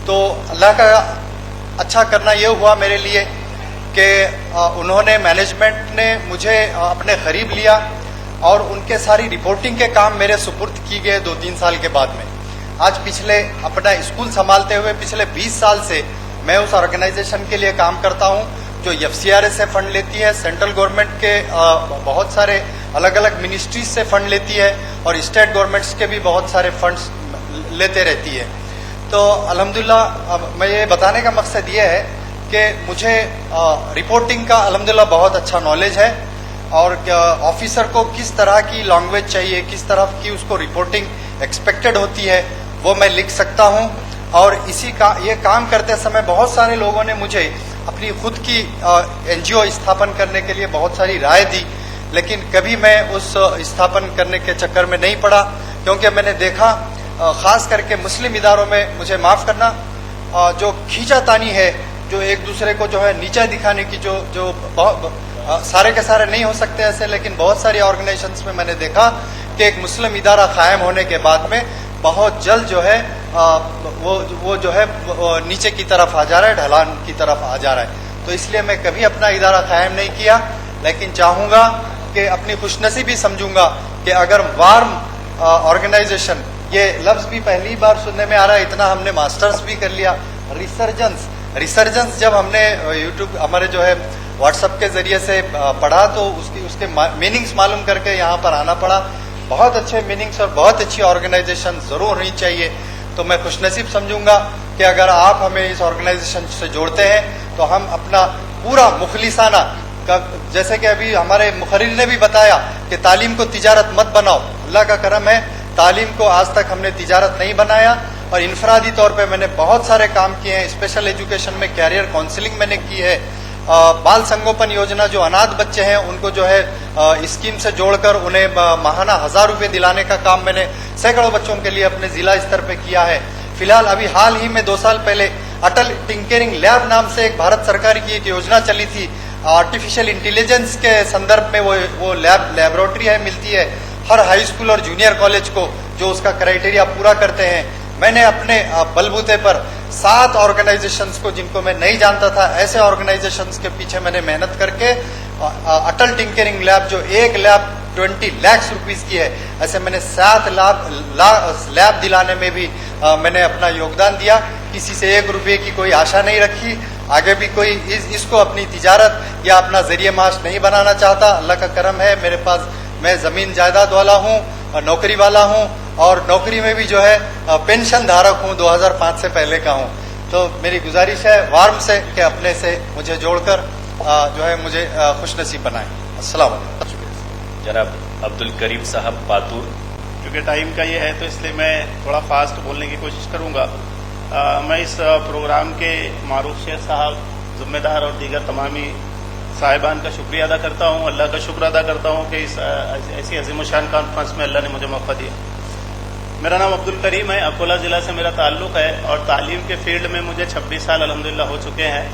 तो अल्लाह का अच्छा करना ये हुआ मेरे लिए कि उन्होंने, मैनेजमेंट ने मुझे अपने करीब लिया और उनके सारी रिपोर्टिंग के काम मेरे सुपुर्द की गए 2-3 साल के बाद में। आज पिछले अपना स्कूल संभालते हुए पिछले 20 साल से मैं उस ऑर्गेनाइजेशन के लिए काम करता हूं जो FCRA से फंड लेती है, सेंट्रल गवर्नमेंट के बहुत सारे अलग अलग मिनिस्ट्रीज से फंड लेती है और स्टेट गवर्नमेंट्स के भी बहुत सारे फंड्स लेते रहती है। तो अल्हम्दुलिल्लाह मैं ये बताने का मकसद ये है कि मुझे रिपोर्टिंग का अल्हम्दुलिल्लाह बहुत अच्छा नॉलेज है और ऑफिसर को किस तरह की लैंग्वेज चाहिए, किस तरह की उसको रिपोर्टिंग एक्सपेक्टेड होती है, वो मैं लिख सकता हूँ। और ये काम करते समय बहुत सारे लोगों ने मुझे अपनी खुद की एनजीओ स्थापन करने के लिए बहुत सारी राय दी, लेकिन कभी मैं उस स्थापन करने के चक्कर में नहीं पड़ा, क्योंकि मैंने देखा खास करके मुस्लिम इदारों में, मुझे माफ करना, जो खींचातानी है, जो एक दूसरे को जो है नीचा दिखाने की जो सारे के सारे नहीं हो सकते ऐसे, लेकिन बहुत सारी ऑर्गेनाइजेशंस में मैंने देखा कि एक मुस्लिम इदारा कायम होने के बाद में बहुत जल्द जो है वो जो है नीचे की तरफ आ जा रहा है, ढलान की तरफ आ जा रहा है। तो इसलिए मैं कभी अपना इदारा कायम नहीं किया, लेकिन चाहूंगा कि अपनी खुशनसीबी समझूंगा कि अगर वार्म ऑर्गेनाइजेशन, ये लफ्ज भी पहली बार सुनने में आ रहा है, इतना हमने मास्टर्स भी कर लिया। रिसर्जेंस जब हमने यूट्यूब हमारे जो है व्हाट्सएप के जरिए से पढ़ा तो उसके मीनिंग्स मालूम करके यहाँ पर आना पड़ा। बहुत अच्छे मीनिंग्स और बहुत अच्छी ऑर्गेनाइजेशन जरूर होनी चाहिए। तो मैं खुशनसीब समझूंगा कि अगर आप हमें इस ऑर्गेनाइजेशन से जोड़ते हैं तो हम अपना पूरा मुखलिसाना, जैसे कि अभी हमारे मुखर्रिर ने भी बताया कि तालीम को तिजारत मत बनाओ। अल्लाह का करम है, तालीम को आज तक हमने तिजारत नहीं बनाया और इनफरादी तौर पे मैंने बहुत सारे काम किए हैं। स्पेशल एजुकेशन में कैरियर काउंसलिंग मैंने की है। बाल संगोपन योजना, जो अनाथ बच्चे हैं उनको जो है स्कीम से जोड़कर उन्हें माहाना 1000 रुपए दिलाने का काम मैंने सैकड़ों बच्चों के लिए अपने जिला स्तर पे किया है। फिलहाल अभी हाल ही में 2 साल पहले अटल टिंकरिंग लैब नाम से एक भारत सरकार की एक योजना चली थी। आर्टिफिशियल इंटेलिजेंस के संदर्भ में वो लैबोरेटरी है, मिलती है हर हाई स्कूल और जूनियर कॉलेज को जो उसका क्राइटेरिया पूरा करते हैं। मैंने अपने बलबूते पर 7 ऑर्गेनाइजेशंस को, जिनको मैं नहीं जानता था, ऐसे ऑर्गेनाइजेशंस के पीछे मैंने मेहनत करके अटल टिंकरिंग लैब, जो एक लैब 20 लाख रुपीस की है, ऐसे मैंने 7 लैब दिलाने में भी मैंने अपना योगदान दिया। किसी से 1 रुपये की कोई आशा नहीं रखी। आगे भी कोई इसको अपनी तिजारत या अपना जरिए माश नहीं बनाना चाहता। अल्लाह का करम है, मेरे पास, मैं जमीन जायदाद वाला हूँ, नौकरी वाला हूँ और नौकरी में भी जो है पेंशन धारक हूँ, 2005 से पहले का हूँ। तो मेरी गुजारिश है वार्म से कि अपने से मुझे जोड़कर जो है मुझे खुशनसीब बनाएं। अस्सलाम वालेकुम। जनाब अब्दुल करीम साहब पातूर। क्योंकि टाइम का ये है तो इसलिए मैं थोड़ा फास्ट बोलने की कोशिश करूंगा। मैं इस प्रोग्राम के मारूफ शेख साहब, जिम्मेदार और दीगर तमामी साहिबान का शुक्रिया अदा करता हूँ। अल्लाह का शुक्र अदा करता हूँ कि इस ऐसी अजीमुशान कॉन्फ्रेंस में अल्लाह ने मुझे मौका दिया। मेरा नाम अब्दुल करीम है, अकोला जिला से मेरा ताल्लुक है और तालीम के फील्ड में मुझे 26 साल अल्हम्दुलिल्लाह हो चुके हैं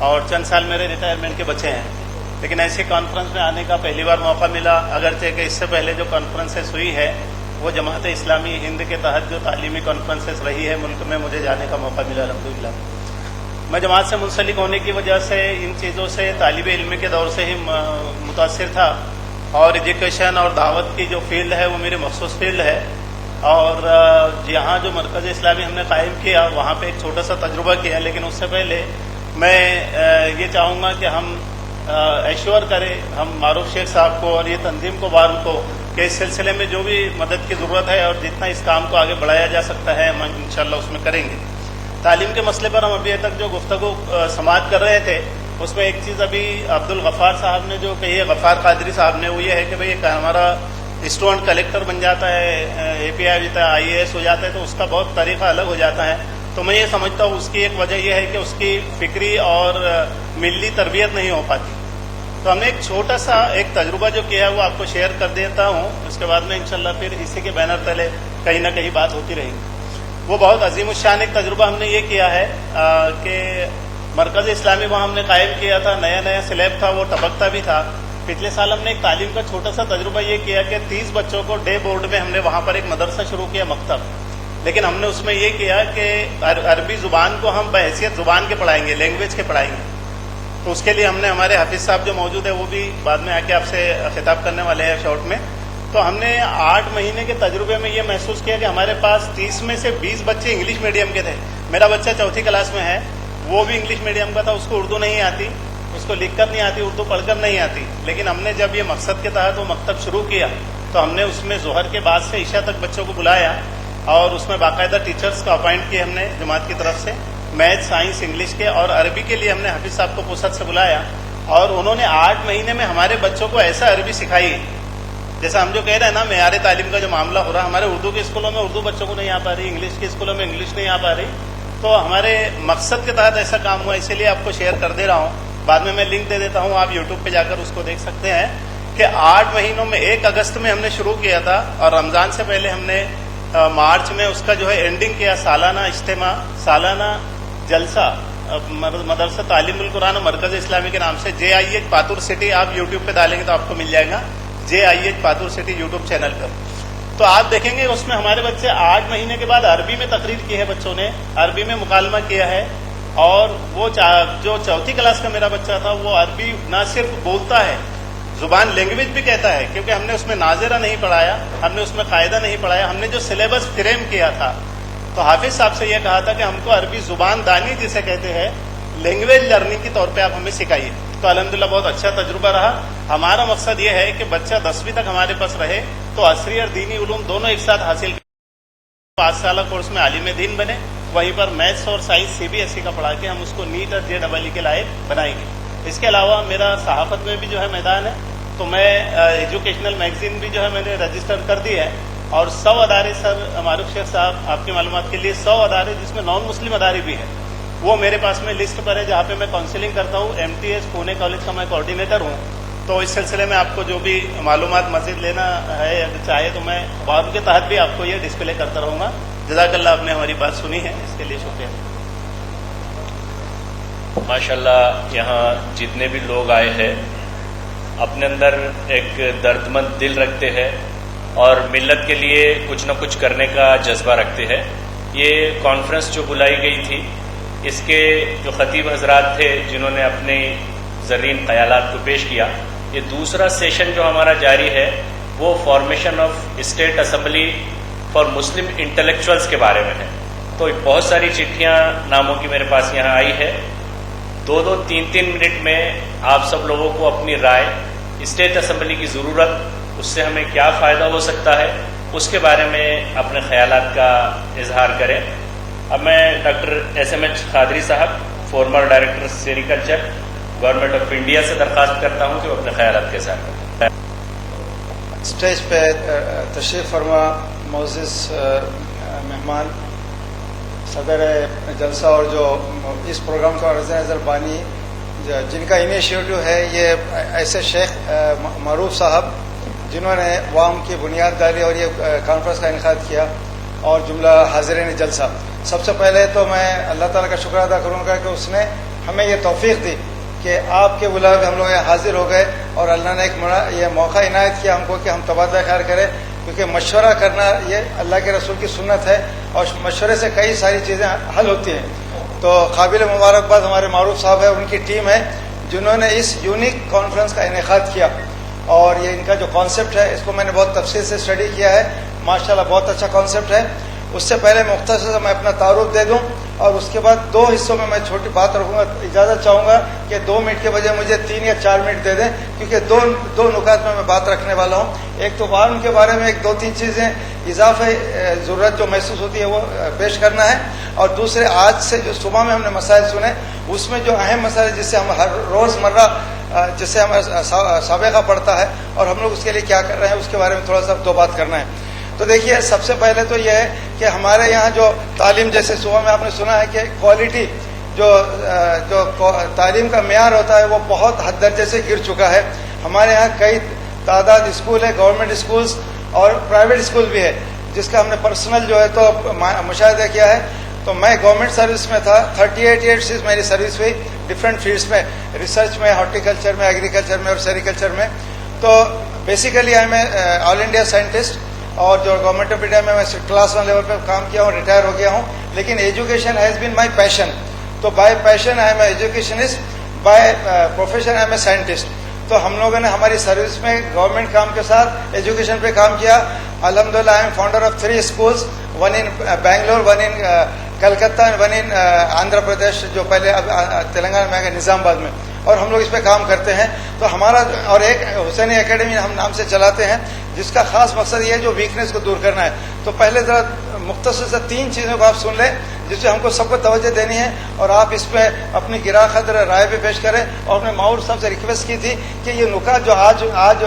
और चंद साल मेरे रिटायरमेंट के बचे हैं। लेकिन ऐसी कॉन्फ्रेंस में आने का पहली बार मौका मिला, अगरचे कि इससे पहले जो कॉन्फ्रेंसेस हुई है वो जमात इस्लामी हिंद के तहत जो तालीमी कॉन्फ्रेंसेस रही है मुल्क में, मुझे जाने का मौका मिला अल्हम्दुलिल्लाह। मैं जमात से मुंसलिक होने की वजह से इन चीज़ों से तालिब इल्म के दौर से ही मुतासिर था और एजुकेशन और दावत की जो फील्ड है वो मेरी मखसूस फील्ड है। और यहाँ जो मरकज़ इस्लामी हमने कायम किया वहाँ पे एक छोटा सा तजुर्बा किया। लेकिन उससे पहले मैं ये चाहूँगा कि हम एश्योर करें, हम मारूफ शेख साहब को और ये तंजीम को, वार्म को, कि इस सिलसिले में जो भी मदद की ज़रूरत है और जितना इस काम को आगे बढ़ाया जा सकता है हम इंशाअल्लाह उसमें करेंगे। तालीम के मसले पर हम अभी तक जो गुफ्तगू समाअत कर रहे थे उसमें एक चीज़ अभी अब्दुल गफ़ार साहब ने जो कही है, गफ़ार कादरी साहब ने, वो ये है कि भाई हमारा स्टूडेंट कलेक्टर बन जाता है, API जाता है, IAS हो जाता है, तो उसका बहुत तरीका अलग हो जाता है। तो मैं ये समझता हूँ उसकी एक वजह यह है कि उसकी फिक्री और मिली तरबियत नहीं हो पाती। तो हमने एक छोटा सा एक तजुर्बा जो किया है वो आपको शेयर कर देता हूँ, उसके बाद में इंशाल्लाह फिर इसी के बैनर तले कहीं ना कहीं बात होती रहेगी। वो बहुत अजीमुशान एक तजुर्बा हमने ये किया है कि मरकज़ इस्लामी वहाँ हमने कायम किया था, नया नया स्लैब था, वो टपकता भी था। पिछले साल हमने एक तालीम का छोटा सा तजुर्बा ये किया कि 30 बच्चों को डे बोर्ड में हमने वहाँ पर एक मदरसा शुरू किया, मकतब। लेकिन हमने उसमें ये किया कि अरबी ज़ुबान को हम बहैसियत ज़ुबान के पढ़ाएंगे, लैंग्वेज के पढ़ाएंगे। तो उसके लिए हमने हमारे हाफिज साहब जो मौजूद है वो भी बाद में आके आपसे खिताब करने वाले हैं शॉर्ट में। तो हमने 8 महीने के तजुर्बे में ये महसूस किया कि हमारे पास 30 में से 20 बच्चे इंग्लिश मीडियम के थे। मेरा बच्चा 4th क्लास में है, वो भी इंग्लिश मीडियम का था, उसको उर्दू नहीं आती, उसको लिखकर नहीं आती, उर्दू पढ़कर नहीं आती। लेकिन हमने जब ये मकसद के तहत वो मकतब शुरू किया तो हमने उसमें जोहर के बाद से ईशा तक बच्चों को बुलाया और उसमें बाकायदा टीचर्स को अपॉइंट किए हमने जमात की तरफ से, मैथ, साइंस, इंग्लिश के और अरबी के लिए हमने हाफिज साहब को फुर्सत से बुलाया और उन्होंने 8 महीने में हमारे बच्चों को ऐसा अरबी सिखाई, जैसा हम जो कह रहे हैं ना मेयार तालीम का जो मामला हो रहा है, हमारे उर्दू के स्कूलों में उर्दू बच्चों को नहीं आ पा रही, इंग्लिश के स्कूलों में इंग्लिश नहीं आ पा रही, तो हमारे मकसद के तहत ऐसा काम हुआ, इसीलिए आपको शेयर कर दे रहा हूँ। बाद में मैं लिंक दे देता हूँ, आप यूट्यूब पे जाकर उसको देख सकते हैं कि 8 महीनों में 1 अगस्त में हमने शुरू किया था और रमजान से पहले हमने मार्च में उसका जो है एंडिंग किया, सालाना इज्तिमा, सालाना जलसा मदरसा तालीमुल कुरान और मरकज इस्लामी के नाम से, JIH पातुर सिटी, आप यूट्यूब पे डालेंगे तो आपको मिल जाएगा, JIH Patur city YouTube channel पर। तो आप देखेंगे उसमें हमारे बच्चे 8 महीने के बाद अरबी में तकरीर की है, बच्चों ने अरबी में मुकालमा किया है और वो जो 4th क्लास का मेरा बच्चा था वो अरबी ना सिर्फ बोलता है, जुबान लैंग्वेज भी कहता है, क्योंकि हमने उसमें नाजिरा नहीं पढ़ाया, हमने उसमें कायदा नहीं पढ़ाया, हमने जो सिलेबस फ्रेम किया था। तो हाफिज साहब से यह कहा था कि हमको अरबी जुबान दानी जिसे कहते हैं, लैंग्वेज लर्निंग के तौर पे आप हमें सिखाइए। तो अल्हम्दुलिल्लाह बहुत अच्छा तजुर्बा रहा। हमारा मकसद यह है कि बच्चा 10वीं तक हमारे पास रहे तो असरी और दीनी उलूम दोनों एक साथ हासिल, 5 साल कोर्स में आलिम दीन बने, वहीं पर मैथ्स और साइंस CBSE का पढ़ा के हम उसको नीट और JEE के लायक बनाएंगे। इसके अलावा मेरा सहाफत में भी जो है मैदान है, तो मैं एजुकेशनल मैगजीन भी जो है मैंने रजिस्टर कर दी है और 100 अदारे, सर मारूफ शेख साहब आपके मालूमात के लिए 100 अदारे जिसमें नॉन मुस्लिम अदारे भी है, वो मेरे पास में लिस्ट पर है जहाँ पे मैं काउंसलिंग करता हूँ। MTS पुणे कॉलेज का मैं कोऑर्डिनेटर हूँ। तो इस सिलसिले में आपको जो भी मालूमात मजीद लेना है अगर चाहे तो मैं बार के तहत भी आपको ये डिस्प्ले करता रहूंगा। जज़ाकल्लाह, आपने हमारी बात सुनी है, इसके लिए शुक्रिया। माशाल्लाह, यहाँ जितने भी लोग आए हैं अपने अंदर एक दर्दमंद दिल रखते हैं और मिल्लत के लिए कुछ न कुछ करने का जज्बा रखते हैं। ये कॉन्फ्रेंस जो बुलाई गई थी, इसके जो खतीब हजरात थे जिन्होंने अपने ज़रीन ख्यालात को पेश किया, ये दूसरा सेशन जो हमारा जारी है वो formation of state assembly for Muslim intellectuals के बारे में है। तो बहुत सारी चिट्ठियाँ नामों की मेरे पास यहाँ आई है। 2-2, 3-3 मिनट में आप सब लोगों को अपनी राय, स्टेट असेंबली की ज़रूरत, उससे हमें क्या फ़ायदा हो सकता है, उसके बारे में अपने ख्यालात का इजहार करें। अब मैं डॉक्टर SMH खादरी साहब, farmer director sericulture, government of India से दरख्वास्त करता हूं कि वो अपने ख्यालात के साथ करें। स्टेज पे तशरीफ फरमा मोअज़्ज़िज़ मेहमान, सदर जलसा और जो इस प्रोग्राम का ऑर्गेनाइजर बानी, जिनका इनिशिएटिव है, ये ऐसे शेख मारूफ साहब जिन्होंने वाम की बुनियाद डाली और ये कॉन्फ्रेंस का इनेकाद किया, और जुमला हाज़िरीन जलसा। सबसे पहले तो मैं अल्लाह ताला का शुक्र अदा करूँगा कि उसने हमें ये तौफीक दी कि आपके बुलावे पे हम लोग यहाँ हाजिर हो गए और अल्लाह ने ये मौका इनायत किया हमको कि हम तबादला ख्याल करें, क्योंकि मशवरा करना ये अल्लाह के रसूल की सुन्नत है और मशवरे से कई सारी चीज़ें हल होती हैं। तो काबिल मुबारकबाद हमारे मारूफ साहब है, उनकी टीम है जिन्होंने इस यूनिक कॉन्फ्रेंस का इनेकाद किया और ये इनका जो कॉन्सेप्ट है इसको मैंने बहुत तफसील से स्टडी किया है। माशाल्लाह बहुत अच्छा कॉन्सेप्ट है। उससे पहले मुख्तसर मैं अपना तारुफ दे दूं और उसके बाद 2 हिस्सों में मैं छोटी बात रखूंगा। इजाज़त चाहूँगा कि 2 मिनट के बजाय मुझे 3 या 4 मिनट दे दें, क्योंकि दो नुकात में मैं बात रखने वाला हूँ। एक तो वाम के बारे में 1-2-3 चीज़ें इजाफे ज़रूरत जो महसूस होती है वो पेश करना है, और दूसरे आज से जो सुबह में हमने मसाइल सुने उसमें जो अहम मसाइल जिससे हम हर रोज़मर्रा जिससे हमें साबिक़ा पड़ता है और हम लोग उसके लिए क्या कर रहे हैं उसके बारे में थोड़ा सा 2 बात करना है। तो देखिए, सबसे पहले तो यह है कि हमारे यहाँ जो तालीम, जैसे सुबह में आपने सुना है कि क्वालिटी जो तालीम का मेयार होता है वो बहुत हद दर्जे से गिर चुका है। हमारे यहाँ कई तादाद स्कूल है, गवर्नमेंट स्कूल्स और प्राइवेट स्कूल भी है, जिसका हमने पर्सनल जो है तो मुशाहिदा किया है। तो मैं गवर्नमेंट सर्विस में था, 38 ईयर्स मेरी सर्विस हुई डिफरेंट फील्ड्स में, रिसर्च में, हॉर्टिकल्चर में, एग्रीकल्चर में और सेरिकल्चर में। तो basically I am all India scientist और जो गवर्नमेंट ऑफ इंडिया में मैं क्लास 1 लेवल पे काम किया हूँ, रिटायर हो गया हूँ, लेकिन education has been my passion. तो by passion I am educationist, by profession I am a scientist. तो हम लोगों ने हमारी सर्विस में गवर्नमेंट काम के साथ एजुकेशन पे काम किया। अल्हम्दुलिल्लाह I am founder of 3 schools, 1 in Bangalore, 1 in Calcutta and 1 इन आंध्र प्रदेश, जो पहले तेलंगाना में आगे निज़ामाबाद में, और हम लोग इस पे काम करते हैं। तो हमारा और एक हुसैनी एकेडमी हम नाम से चलाते हैं, जिसका खास मकसद ये है जो वीकनेस को दूर करना है। तो पहले ज़रा मुख्तसर से 3 चीज़ों को आप सुन लें जिससे हमको सबको तवज्जो देनी है और आप इस पर अपनी गिरा खदर राय भी पेश करें। और अपने माहौल साहब से रिक्वेस्ट की थी कि ये नुकात जो आज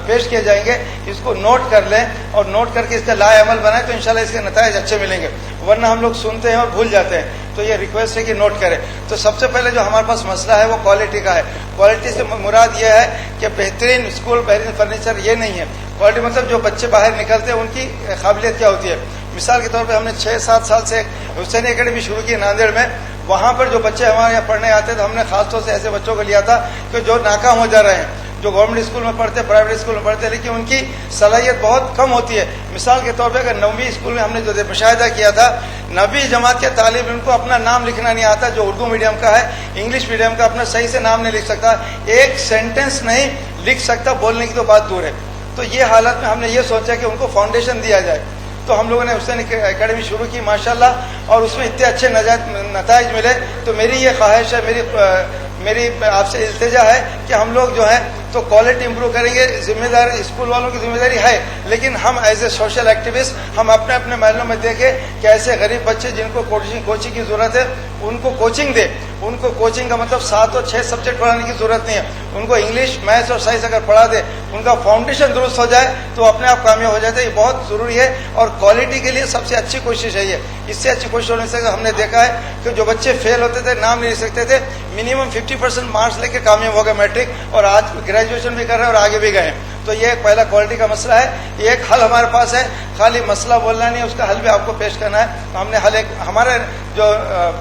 पेश किए जाएंगे इसको नोट कर लें और नोट करके इसका लाए अमल बनाए तो इंशाल्लाह इसके नतीजे अच्छे मिलेंगे, वरना हम लोग सुनते हैं और भूल जाते हैं। तो ये रिक्वेस्ट है कि नोट करें। तो सबसे पहले जो हमारे पास मसला है वो क्वालिटी का है। क्वालिटी से मुराद ये है कि बेहतरीन स्कूल, बेहतरीन फर्नीचर ये नहीं है। क्वालिटी मतलब जो बच्चे बाहर निकलते हैं उनकी काबिलियत क्या होती है। मिसाल के तौर पर हमने 6-7 साल से हुसैनी एकेडमी शुरू की नांदेड़ में। वहां पर जो बच्चे हमारे यहाँ पढ़ने आते थे हमने खासतौर से ऐसे बच्चों को लिया था कि जो नाकाम हो जा रहे हैं, जो गवर्नमेंट स्कूल में पढ़ते, प्राइवेट स्कूल में पढ़ते, लेकिन उनकी सलाहियत बहुत कम होती है। मिसाल के तौर पे अगर 9वीं स्कूल में हमने जो मुशाहिदा किया था, 9वीं जमात के तालिब इनको अपना नाम लिखना नहीं आता, जो उर्दू मीडियम का है, इंग्लिश मीडियम का अपना सही से नाम नहीं लिख सकता, एक सेंटेंस नहीं लिख सकता, बोलने की तो बात दूर है। तो ये हालत में हमने ये सोचा कि उनको फाउंडेशन दिया जाए। तो हम लोगों ने हुसैन एकेडमी शुरू की माशाल्लाह, और उसमें इतने अच्छे नताइज मिले। तो मेरी ये ख्वाहिश है, मेरी आपसे इल्तिजा है कि हम लोग जो है तो क्वालिटी इंप्रूव करेंगे। जिम्मेदार स्कूल वालों की जिम्मेदारी है, लेकिन हम एज ए सोशल एक्टिविस्ट हम अपने अपने महलों में देखें कि ऐसे गरीब बच्चे जिनको कोचिंग की जरूरत है उनको कोचिंग दे। उनको कोचिंग का मतलब 7 और 6 सब्जेक्ट पढ़ाने की जरूरत नहीं है, उनको इंग्लिश, मैथ्स और साइंस अगर पढ़ा दे, उनका फाउंडेशन दुरुस्त हो जाए तो अपने आप कामयाब हो जाता है। ये बहुत जरूरी है और क्वालिटी के लिए सबसे अच्छी कोशिश है ये। इससे अच्छी कोशिश होने से हमने देखा है कि जो बच्चे फेल होते थे, नाम नहीं लिख सकते थे, मिनिमम 50% मार्क्स लेके कामयाब हो गए मैट्रिक, और आज ग्रेजुएशन भी कर रहे हैं और आगे भी गए। तो ये एक पहला क्वालिटी का मसला है। ये एक हल हमारे पास है, खाली मसला बोलना नहीं, उसका हल भी आपको पेश करना है। तो हमने हल एक हमारे जो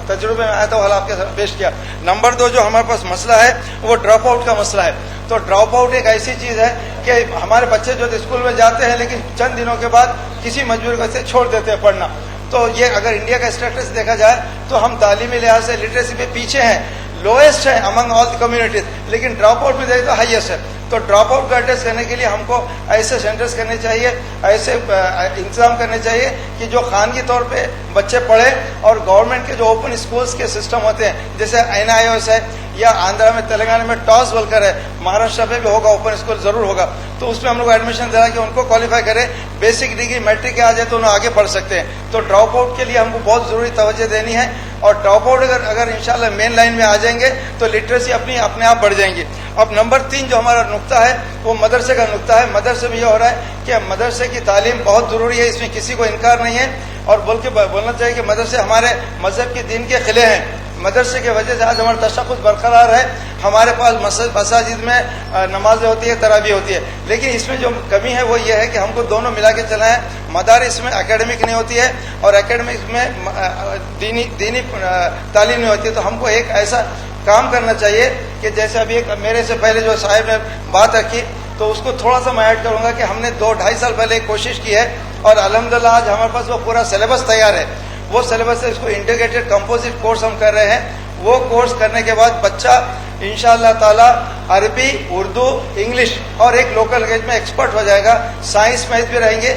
तजुर्बे में आया था वो हल आपके साथ पेश किया। नंबर 2 जो हमारे पास मसला है वो ड्रॉप आउट का मसला है। तो ड्रॉप आउट एक ऐसी चीज है कि हमारे बच्चे जो स्कूल में जाते हैं लेकिन चंद दिनों के बाद किसी मजबूरी वजह से छोड़ देते हैं पढ़ना। तो ये अगर इंडिया का स्टेटस देखा जाए तो हम तालीमी लिहाज से लिटरेसी पे पीछे हैं, लोएस्ट है अमंग ऑल द कम्युनिटीज, लेकिन ड्रॉप आउट में देखें तो हाईएस्ट है। तो ड्रॉप आउट का एड्रेस करने के लिए हमको ऐसे सेंटर्स करने चाहिए, ऐसे इंतजाम करने चाहिए कि जो खानगी तौर पे बच्चे पढ़े, और गवर्नमेंट के जो ओपन स्कूल्स के सिस्टम होते हैं जैसे NIOS है, या आंध्रा में, तेलंगाना में टॉस बोलकर है, महाराष्ट्र में भी होगा ओपन स्कूल जरूर होगा। तो उसमें हम लोग एडमिशन दिला के उनको क्वालिफाई करें, बेसिक डिग्री मैट्रिक के आ जाए तो उन्हें आगे पढ़ सकते हैं। तो ड्रॉप आउट के लिए हमको बहुत जरूरी तवज्जो देनी है, और ड्रॉप आउट अगर इंशाल्लाह मेन लाइन में आ जाएंगे तो लिटरेसी अपने आप बढ़ जाएंगी। अब नंबर 3 जो हमारा नुक्ता है वो मदरसे का नुक्ता है। मदरसे में यह हो रहा है कि मदरसे की तालीम बहुत जरूरी है, इसमें किसी को इनकार नहीं है, और बोलना चाहिए कि मदरसे हमारे मजहब के दीन के खिले हैं। मदरसे की वजह से आज हमारा तशक्कुस बरकरार है। हमारे पास मसाजिद में नमाजें होती है, तरावी होती है, लेकिन इसमें जो कमी है वो ये है कि हमको दोनों मिला के चलना है। मदारिस में एकेडमिक नहीं होती है और एकेडमिक में दीनी तालीम नहीं होती है। तो हमको एक ऐसा काम करना चाहिए कि जैसे अभी एक मेरे से पहले जो साहिब ने बात रखी, तो उसको थोड़ा सा मैं ऐड करूंगा कि हमने 2-2.5 साल पहले एक कोशिश की है, और अल्हम्दुलिल्लाह आज हमारे पास वो पूरा सिलेबस तैयार है। वो सिलेबस है, इसको इंटीग्रेटेड कंपोजिट कोर्स हम कर रहे हैं। वो कोर्स करने के बाद बच्चा इंशाअल्लाह ताला अरबी, उर्दू, इंग्लिश और एक लोकल लैंग्वेज में एक्सपर्ट हो जाएगा। साइंस मैथ भी रहेंगे।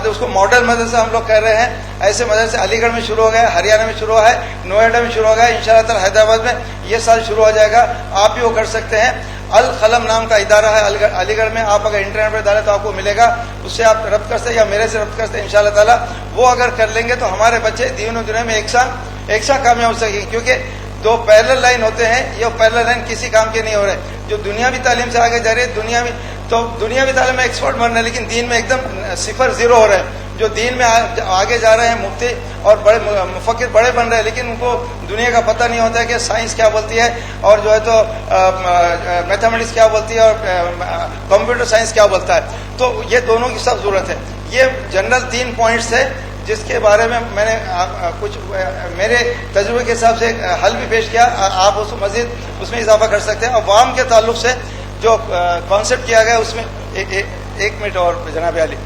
उसको मॉडल मदरसा हम लोग कर रहे हैं। ऐसे मदरसे अलीगढ़ में शुरू हो गए, हरियाणा में शुरू हुआ है, नोएडा में शुरू हो गया, इंशाअल्लाह ताला हैदराबाद में ये साल शुरू हो जाएगा। आप भी वो कर सकते हैं। अल कलम नाम का इदारा है अलीगढ़ में, आप अगर इंटरनेट पर डालें तो आपको मिलेगा, उससे आप रब्त कर सकते या मेरे से रब्त कर सकते इंशाअल्लाह ताला। वो अगर कर लेंगे तो हमारे बच्चे दीन और दुनिया में एक साथ कामयाब हो सकेंगे। क्योंकि 2 पैरेलल लाइन होते हैं, ये पैरेलल लाइन किसी काम के नहीं हो रहे। जो दुनियावी तालीम से आगे जा रही है, दुनियावी तालीम में एक्सपर्ट बन रहे हैं, लेकिन दीन में एकदम 0 हो रहे हैं। जो दीन में आगे जा रहे हैं मुफ्ती और बड़े मुफक्किर बड़े बन रहे हैं, लेकिन उनको दुनिया का पता नहीं होता है कि साइंस क्या बोलती है, और जो है तो मैथमेटिक्स क्या बोलती है, और कंप्यूटर साइंस क्या बोलता है। तो ये दोनों की सब जरूरत है। ये जनरल 3 पॉइंट्स है जिसके बारे में मैंने कुछ मेरे तजुर्बे के हिसाब से हल भी पेश किया। आप उसको मजीद उसमें इजाफा कर सकते हैं। अवाम के ताल्लुक से जो कॉन्सेप्ट किया गया उसमें एक मिनट और जनाब अली,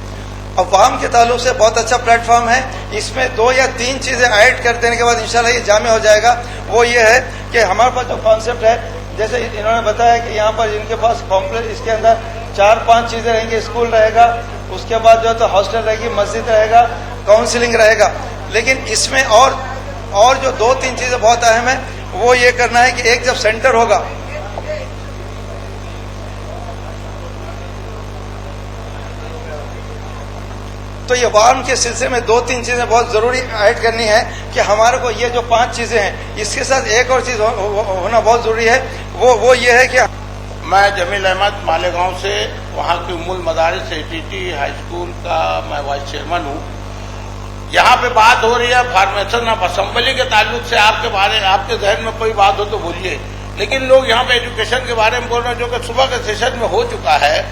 अवाम के ताल्लुक से बहुत अच्छा प्लेटफॉर्म है। इसमें 2 या 3 चीजें ऐड कर देने के बाद इंशाल्लाह ये जामे हो जाएगा। वो ये है कि हमारे पास जो कॉन्सेप्ट है, जैसे इन्होंने बताया कि यहाँ पर इनके पास कॉम्प्लेक्स, इसके अंदर 4-5 चीजें रहेंगी। स्कूल रहेगा, उसके बाद जो है तो हॉस्टल रहेगी, मस्जिद रहेगा, काउंसलिंग रहेगा। लेकिन इसमें और जो 2-3 चीजें बहुत अहम है, वो ये करना है कि एक जब सेंटर होगा, तो ये वार्म के सिलसिले में 2-3 चीजें बहुत जरूरी ऐड करनी है कि हमारे को ये जो 5 चीजें हैं, इसके साथ एक और चीज होना बहुत जरूरी है। वो ये है कि मैं जमील अहमद मालेगांव से, वहाँ की उम्मुल मदारिस ATT हाई स्कूल का मैं वाइस चेयरमैन हूँ। यहाँ पे बात हो रही है फार्मेशन ऑफ असेंबली के ताल्लुक से। आपके जहन में कोई बात हो तो बोलिए, लेकिन लोग यहाँ पे एजुकेशन के बारे में बोल रहे हैं, जो कि सुबह के सेशन में हो चुका है।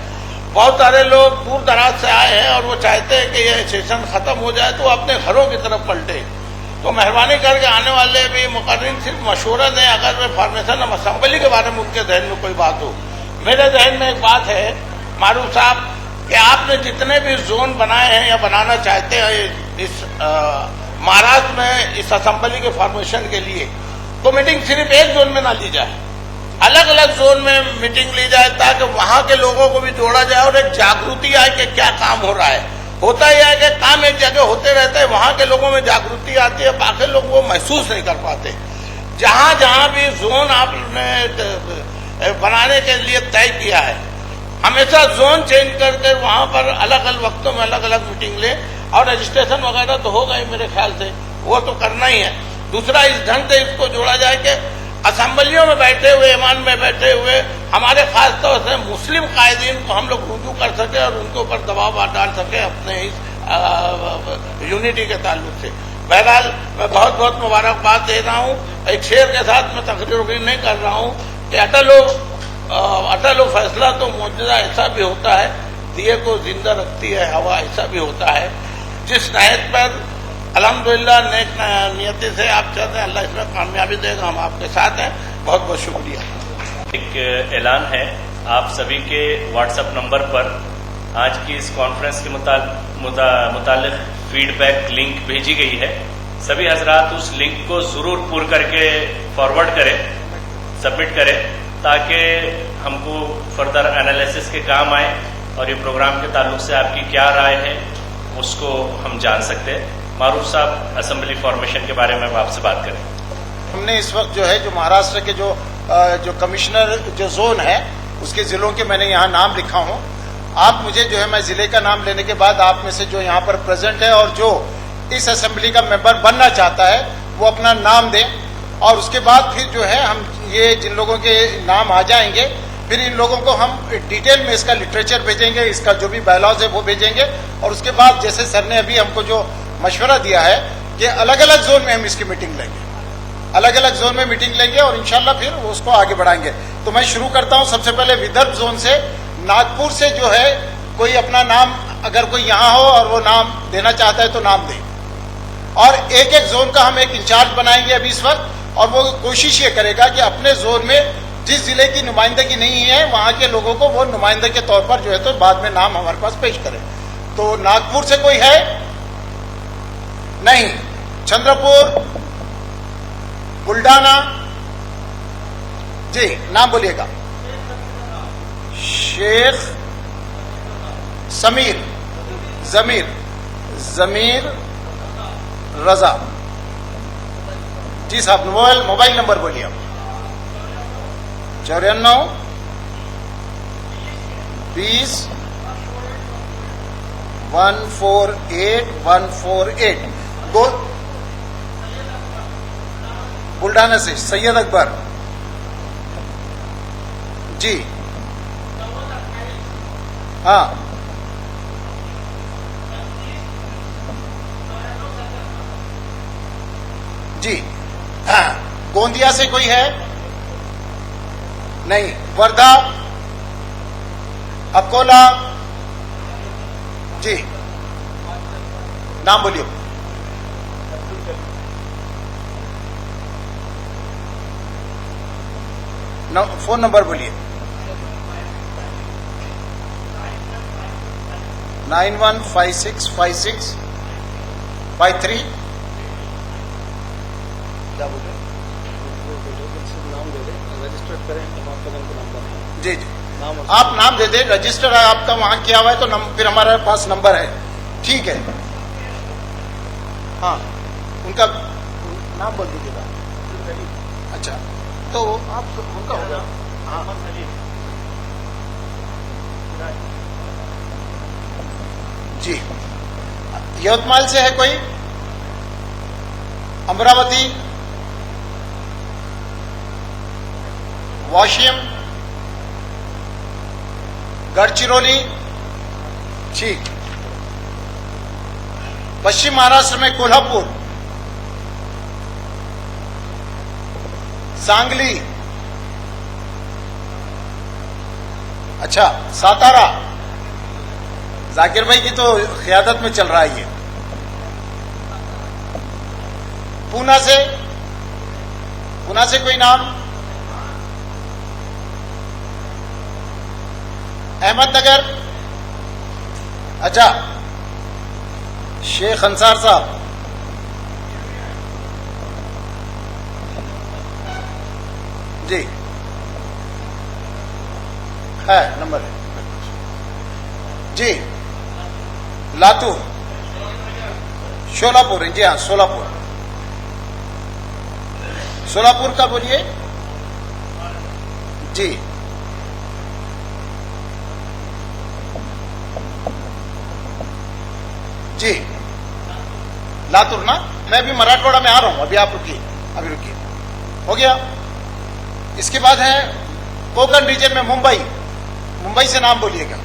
बहुत सारे लोग दूर दराज से आए हैं और वो चाहते हैं कि ये सेशन खत्म हो जाए तो अपने घरों की तरफ पलटे। तो मेहरबानी करके आने वाले भी मुकर्रिर सिर्फ मशवरा दें, अगर वे फार्मेशन ऑफ असेंबली के बारे में उनके जहन में कोई बात हो। मेरे जहन में एक बात है मारूफ साहब कि आपने जितने भी जोन बनाए हैं या बनाना चाहते हैं इस महाराष्ट्र में इस असेंबली के फॉर्मेशन के लिए, तो मीटिंग सिर्फ एक जोन में ना ली जाए, अलग अलग जोन में मीटिंग ली जाए ताकि वहां के लोगों को भी जोड़ा जाए और एक जागृति आए कि क्या काम हो रहा है। होता यह है कि काम एक जगह होते रहते हैं, वहां के लोगों में जागृति आती है, बाकी लोग वो महसूस नहीं कर पाते। जहां जहां भी जोन आपने बनाने के लिए तय किया है, हमेशा जोन चेंज करके वहां पर अलग अलग वक्तों में अलग अलग मीटिंग ले, और रजिस्ट्रेशन वगैरह तो होगा ही मेरे ख्याल से, वो तो करना ही है। दूसरा, इस ढंग से इसको जोड़ा जाए कि असेंबलियों में बैठे हुए, ईमान में बैठे हुए हमारे खास तौर से मुस्लिम कायदीन को हम लोग रुजू कर सके और उनके ऊपर दबाव डाल सके अपने इस यूनिटी के ताल्लुक से। बहरहाल मैं बहुत बहुत मुबारकबाद दे रहा हूँ। एक शेर के साथ मैं तकरीर नहीं कर रहा हूँ कि अटल फैसला तो मौजूदा ऐसा भी होता है, दिए को जिंदा रखती है हवा, ऐसा भी होता है। जिस नहज पर अल्हम्दुलिल्लाह नेक नियति से आप चल रहे हैं, अल्लाह इसमें कामयाबी देगा। हम आपके साथ हैं। बहुत बहुत शुक्रिया। एक ऐलान है, आप सभी के व्हाट्सएप नंबर पर आज की इस कॉन्फ्रेंस के मुतालिक फीडबैक लिंक भेजी गई है। सभी हजरात उस लिंक को जरूर पुर करके फॉरवर्ड करें, सबमिट करें, ताकि हमको फर्दर एनालिसिस के काम आए और ये प्रोग्राम के ताल्लुक से आपकी क्या राय है उसको हम जान सकते हैं। मारूफ साहब, असेंबली फॉर्मेशन के बारे में आपसे बात करें। हमने इस वक्त जो है जो महाराष्ट्र के जो कमिश्नर जो जोन है उसके जिलों के मैंने यहाँ नाम लिखा हूँ। आप मुझे जो है, मैं जिले का नाम लेने के बाद आप में से जो यहाँ पर प्रेजेंट है और जो इस असेंबली का मेंबर बनना चाहता है वो अपना नाम दें, और उसके बाद फिर जो है हम ये जिन लोगों के नाम आ जाएंगे फिर इन लोगों को हम डिटेल में इसका लिटरेचर भेजेंगे, इसका जो भी बायलॉज है वो भेजेंगे, और उसके बाद जैसे सर ने अभी हमको जो मशवरा दिया है कि अलग अलग जोन में हम इसकी मीटिंग लेंगे, अलग अलग जोन में मीटिंग लेंगे और इंशाल्लाह फिर उसको आगे बढ़ाएंगे। तो मैं शुरू करता हूं सबसे पहले विदर्भ जोन से। नागपुर से जो है कोई अपना नाम, अगर कोई यहां हो और वो नाम देना चाहता है तो नाम दे, और एक एक जोन का हम एक इंचार्ज बनाएंगे अभी इस वक्त, और वो कोशिश ये करेगा कि अपने जोन में जिस जिले की नुमाइंदगी नहीं है वहां के लोगों को वो नुमाइंदे के तौर पर जो है तो बाद में नाम हमारे पास पेश करें। तो नागपुर से कोई है? नहीं। चंद्रपुर, बुल्डाना, जी नाम बोलिएगा। शेख जमीर रजा। जी साहब, मोबाइल नंबर बोलिए आप। 94 20 148 148। बुल्डाना से सैयद अकबर जी। हाँ, जी। हाँ, गोंदिया से कोई है? नहीं। वर्धा, अकोला, जी नाम बोलिए। फोन नंबर बोलिए। 91565653। क्या बोल रहे? नाम दे दे, रजिस्टर करें, जी जी आप नाम दे दे, रजिस्टर है आपका वहां किया हुआ है तो फिर हमारे पास नंबर है, ठीक है। हाँ, उनका नाम बोल दीजिएगा। अच्छा, तो आप उनका होगा। हाँ, जी यवतमाल से है कोई? अमरावती, वाशिम, गढ़चिरौली, ठीक। पश्चिम महाराष्ट्र में कोल्हापुर, सांगली, अच्छा सातारा, जाकिर भाई की तो क़यादत में चल रहा है ये। पूना से कोई नाम? अहमदनगर, अच्छा शेख अंसार साहब, जी है नंबर है जी। लातूर, शोलापुर, जी हाँ सोलापुर, सोलापुर का बोलिए जी। जी लातूर ना, मैं अभी मराठवाड़ा में आ रहा हूं, अभी आप रुकिए, अभी रुकिए, हो गया। इसके बाद है कोंकण रीजन में मुंबई से नाम बोलिएगा।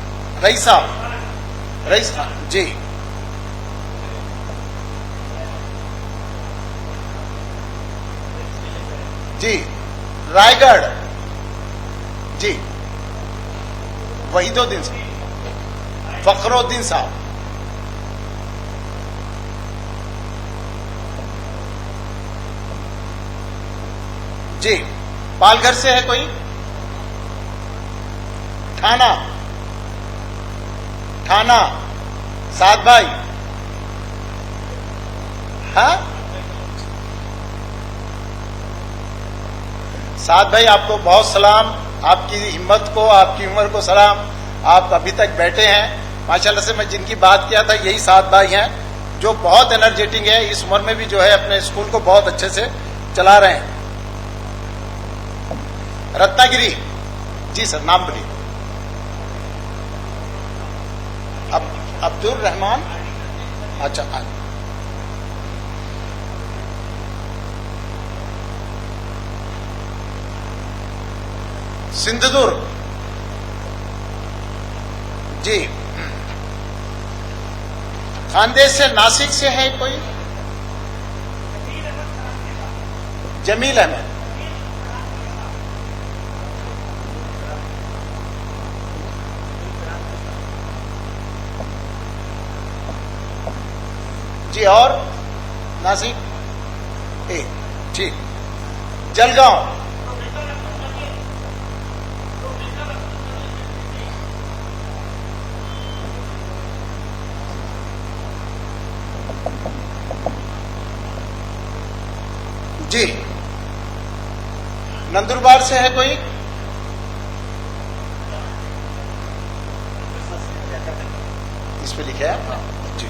रईस साहब, रईस जी। जी रायगढ़, जी वहीदुद्दीन साहब, फखरुद्दीन साहब, जी। पालघर से है कोई? थाना सात भाई, हाँ सात भाई, आपको बहुत सलाम, आपकी हिम्मत को, आपकी उम्र को सलाम। आप अभी तक बैठे हैं माशाल्लाह से। मैं जिनकी बात किया था यही सात भाई हैं जो बहुत एनर्जेटिक है, इस उम्र में भी जो है अपने स्कूल को बहुत अच्छे से चला रहे हैं। रत्नागिरी, जी सर नाम बोलिए। अब्दुल रहमान, अच्छा सिंधुदुर्ग, जी। खानदेश से, नासिक से है कोई? जमील अहमद, जी। और नासिक, ठीक। जलगांव, जी। नंदुरबार से है कोई? इस पे लिखे हैं जी।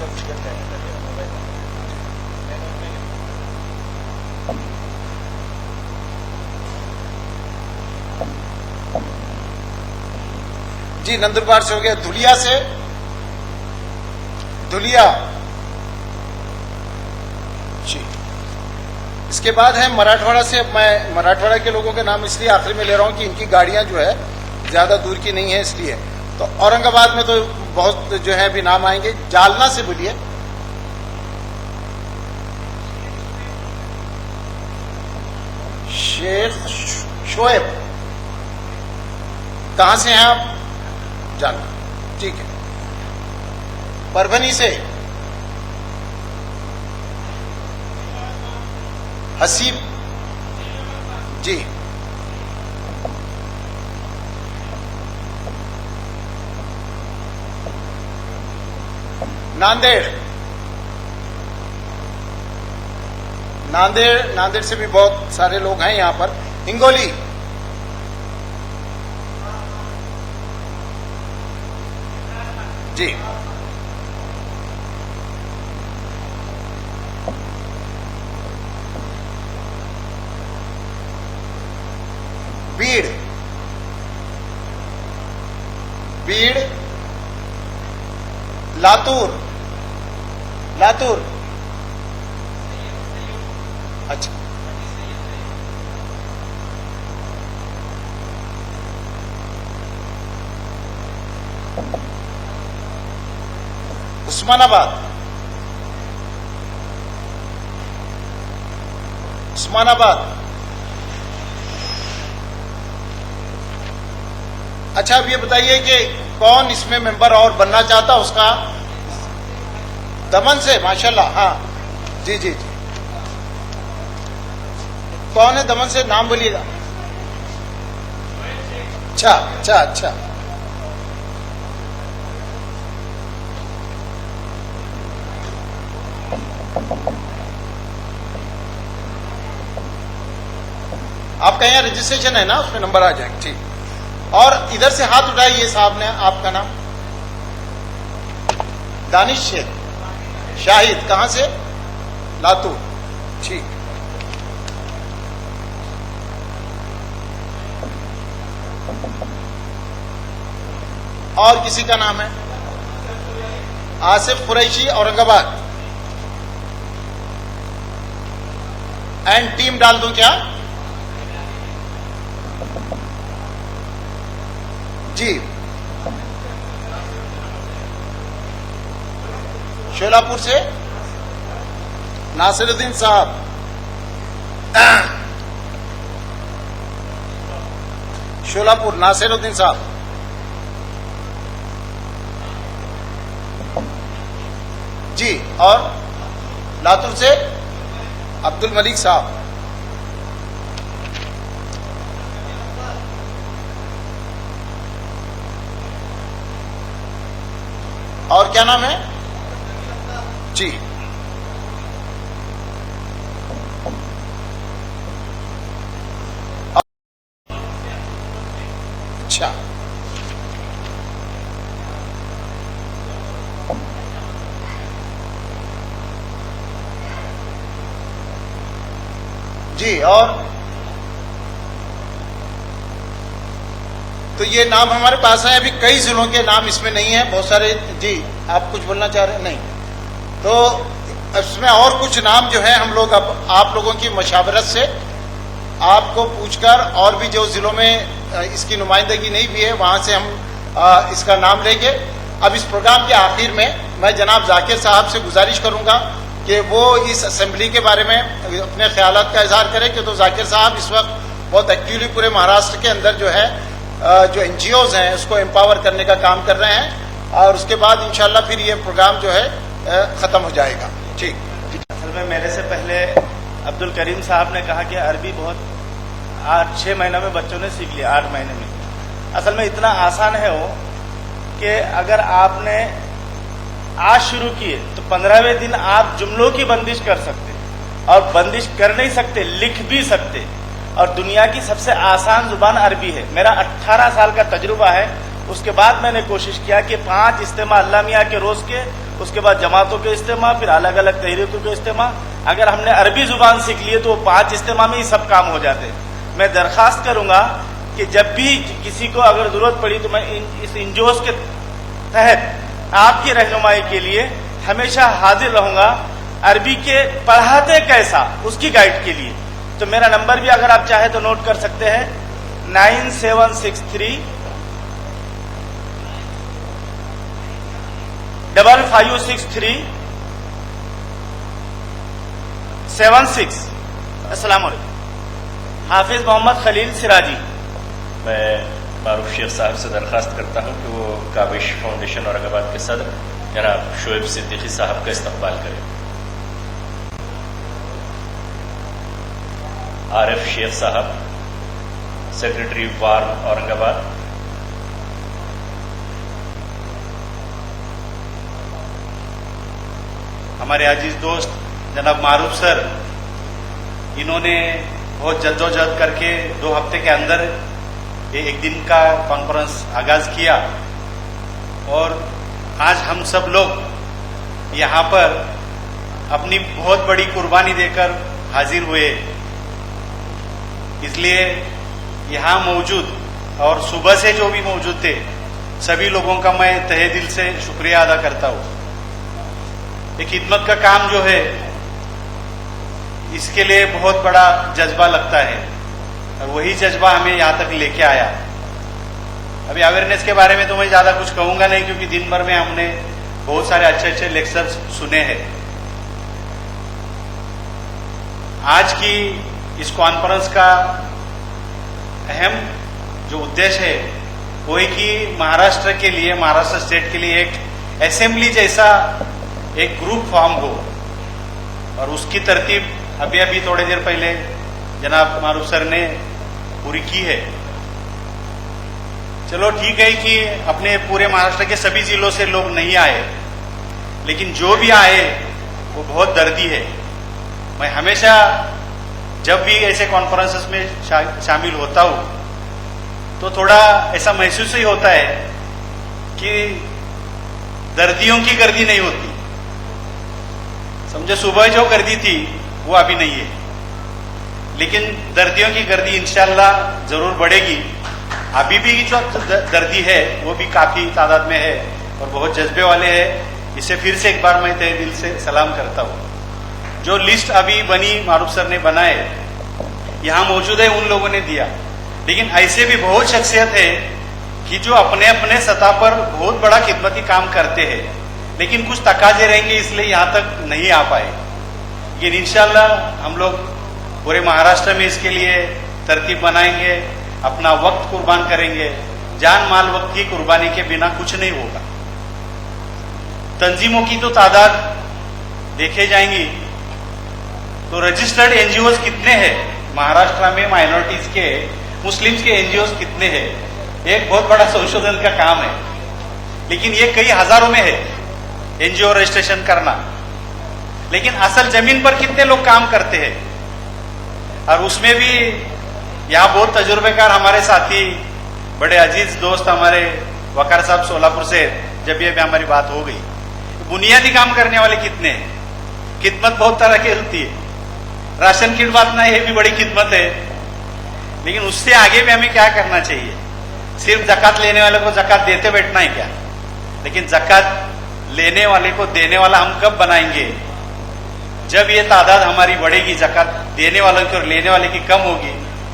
जी नंदुरबार से हो गया। धुलिया से, धुलिया, जी। इसके बाद है मराठवाड़ा से। मैं मराठवाड़ा के लोगों के नाम इसलिए आखिरी में ले रहा हूं कि इनकी गाड़ियां जो है ज्यादा दूर की नहीं है, इसलिए। तो औरंगाबाद में तो बहुत जो है अभी नाम आएंगे। जालना से बोलिए। शेख शोएब, कहां से हैं आप? जालना, ठीक है। परभनी से हसीब, जी। नांदेड़, नांदेड़ से भी बहुत सारे लोग हैं यहां पर। हिंगोली, जी। बीड़, लातूर, लातूर। अच्छा, उस्मानाबाद, उस्मानाबाद। अच्छा, अब ये बताइए कि कौन इसमें मेंबर और बनना चाहता, उसका दमन से, माशाल्लाह। हाँ जी जी जी, कौन है दमन से, नाम बोलिएगा। अच्छा अच्छा अच्छा, आपका यहाँ रजिस्ट्रेशन है ना, उसमें नंबर आ जाएगा। ठीक, और इधर से हाथ उठाइए साहब ने, आपका नाम? दानिश शेख शाहिद, कहां से? लातूर। ठीक, और किसी का नाम है? आसिफ कुरैशी, औरंगाबाद। एंड टीम डाल दूं क्या? जी, शोलापुर से नासिरुद्दीन साहब, शोलापुर नासिरुद्दीन साहब। जी, और लातूर से अब्दुल मलिक साहब। और क्या नाम है जी? अच्छा, जी, और तो ये नाम हमारे पास है। अभी कई जिलों के नाम इसमें नहीं है, बहुत सारे। जी, आप कुछ बोलना चाह रहे हैं? नहीं, तो इसमें और कुछ नाम जो है हम लोग अब आप लोगों की मशावरत से आपको पूछकर, और भी जो जिलों में इसकी नुमाइंदगी नहीं भी है, वहां से हम इसका नाम लेंगे। अब इस प्रोग्राम के आखिर में मैं जनाब जाकिर साहब से गुजारिश करूंगा कि वो इस असेंबली के बारे में अपने ख्यालात का इजहार करें, कि तो जाकिर साहब इस वक्त बहुत एक्टिवली पूरे महाराष्ट्र के अंदर जो है जो एनजीओज हैं उसको एम्पावर करने का काम कर रहे हैं, और उसके बाद इंशाल्लाह फिर ये प्रोग्राम जो है खत्म हो जाएगा। ठीक, असल में मेरे से पहले अब्दुल करीम साहब ने कहा कि अरबी बहुत 8-6 महीनों में बच्चों ने सीख लिया, 8 महीने में। असल में इतना आसान है वो कि अगर आपने आज शुरू किए तो 15वें दिन आप जुमलों की बंदिश कर सकते, और बंदिश कर नहीं सकते, लिख भी सकते। और दुनिया की सबसे आसान जुबान अरबी है। मेरा 18 साल का तजुर्बा है। उसके बाद मैंने कोशिश किया कि 5 इज्तिमा अल्लाह मियाँ के रोज के, उसके बाद जमातों के इज्तिमा, फिर अलग अलग तहरीकों के इज्तिमा। अगर हमने अरबी जुबान सीख लिए तो 5 इज्तिमा में ही सब काम हो जाते। मैं दरखास्त करूंगा कि जब भी किसी को अगर जरूरत पड़ी तो मैं इस इंजोस के तहत आपकी रहनुमाई के लिए हमेशा हाजिर रहूंगा। अरबी के पढ़ाते कैसा उसकी गाइड के लिए तो मेरा नंबर भी अगर आप चाहे तो नोट कर सकते हैं, 9763 5563 76। अस्सलाम वालेकुम। हाफिज मोहम्मद खलील सिराजी। मैं मारूफ शेख साहब से दरख्वास्त करता हूं कि वो काबिश फाउंडेशन औरंगाबाद के सदर जनाब शोएब सिद्दीकी साहब का इस्तकबाल करें। आरिफ शेख साहब, सेक्रेटरी वार्म औरंगाबाद। हमारे अजीज दोस्त जनाब मारूफ सर, इन्होंने बहुत जद्दोजहद करके 2 हफ्ते के अंदर ये 1 दिन का कॉन्फ्रेंस आगाज किया, और आज हम सब लोग यहाँ पर अपनी बहुत बड़ी कुर्बानी देकर हाजिर हुए। इसलिए यहाँ मौजूद और सुबह से जो भी मौजूद थे सभी लोगों का मैं तहे दिल से शुक्रिया अदा करता हूँ। ये खिदमत का काम जो है इसके लिए बहुत बड़ा जज्बा लगता है और वही जज्बा हमें यहाँ तक लेके आया। अभी अवेयरनेस के बारे में तो मैं ज्यादा कुछ कहूंगा नहीं, क्योंकि दिन भर में हमने बहुत सारे अच्छे अच्छे लेक्चर्स सुने हैं। आज की इस कॉन्फ्रेंस का अहम जो उद्देश्य है वो है कि महाराष्ट्र के लिए, महाराष्ट्र स्टेट के लिए एक असेंबली जैसा एक ग्रुप फॉर्म हो, और उसकी तरतीब अभी अभी थोड़ी देर पहले जनाब मारूफ सर ने पूरी की है। चलो ठीक है कि अपने पूरे महाराष्ट्र के सभी जिलों से लोग नहीं आए, लेकिन जो भी आए वो बहुत दर्दी है। मैं हमेशा जब भी ऐसे कॉन्फ्रेंसेस में शामिल होता हूं तो थोड़ा ऐसा महसूस ही होता है कि दर्दियों की गर्दी नहीं होती। समझो सुबह जो गर्दी थी वो अभी नहीं है, लेकिन दर्दियों की गर्दी इंशाल्लाह जरूर बढ़ेगी। अभी भी जो दर्दी है वो भी काफी तादाद में है और बहुत जज्बे वाले हैं। इसे फिर से एक बार मैं तहे दिल से सलाम करता हूं। जो लिस्ट अभी बनी, मारूफ सर ने बनाए, यहां मौजूद है, उन लोगों ने दिया, लेकिन ऐसे भी बहुत शख्सियत है कि जो अपने अपने सतह पर बहुत बड़ा खिदमती काम करते हैं, लेकिन कुछ तकाजे रहेंगे इसलिए यहां तक नहीं आ पाए। लेकिन इंशाल्लाह हम लोग पूरे महाराष्ट्र में इसके लिए तरतीब बनाएंगे, अपना वक्त कुर्बान करेंगे। जान माल वक्त की कुर्बानी के बिना कुछ नहीं होगा। तंजीमों की तो तादाद देखे जाएंगी तो रजिस्टर्ड एनजीओ कितने हैं महाराष्ट्र में, माइनॉरिटीज के, मुस्लिम्स के एनजीओ कितने हैं, एक बहुत बड़ा संशोधन का काम है। लेकिन ये कई हजारों में है एनजीओ रजिस्ट्रेशन करना, लेकिन असल जमीन पर कितने लोग काम करते हैं। और उसमें भी यहाँ बहुत तजुर्बेकार हमारे साथी, बड़े अजीज दोस्त हमारे वकार साहब सोलापुर से, जब ये भी हमारी बात हो गई, बुनियादी काम करने वाले कितने हैं। खिदमत बहुत तरह की होती है, राशन किट बांटना ये भी बड़ी खिदमत है, लेकिन उससे आगे भी हमें क्या करना चाहिए। सिर्फ जकात लेने वाले को जकात देते बैठना है क्या? लेकिन जकात लेने वाले को देने वाला हम कब बनाएंगे? जब ये तादाद हमारी बढ़ेगी, जकात देने वालों की और लेने वाले की कम होगी,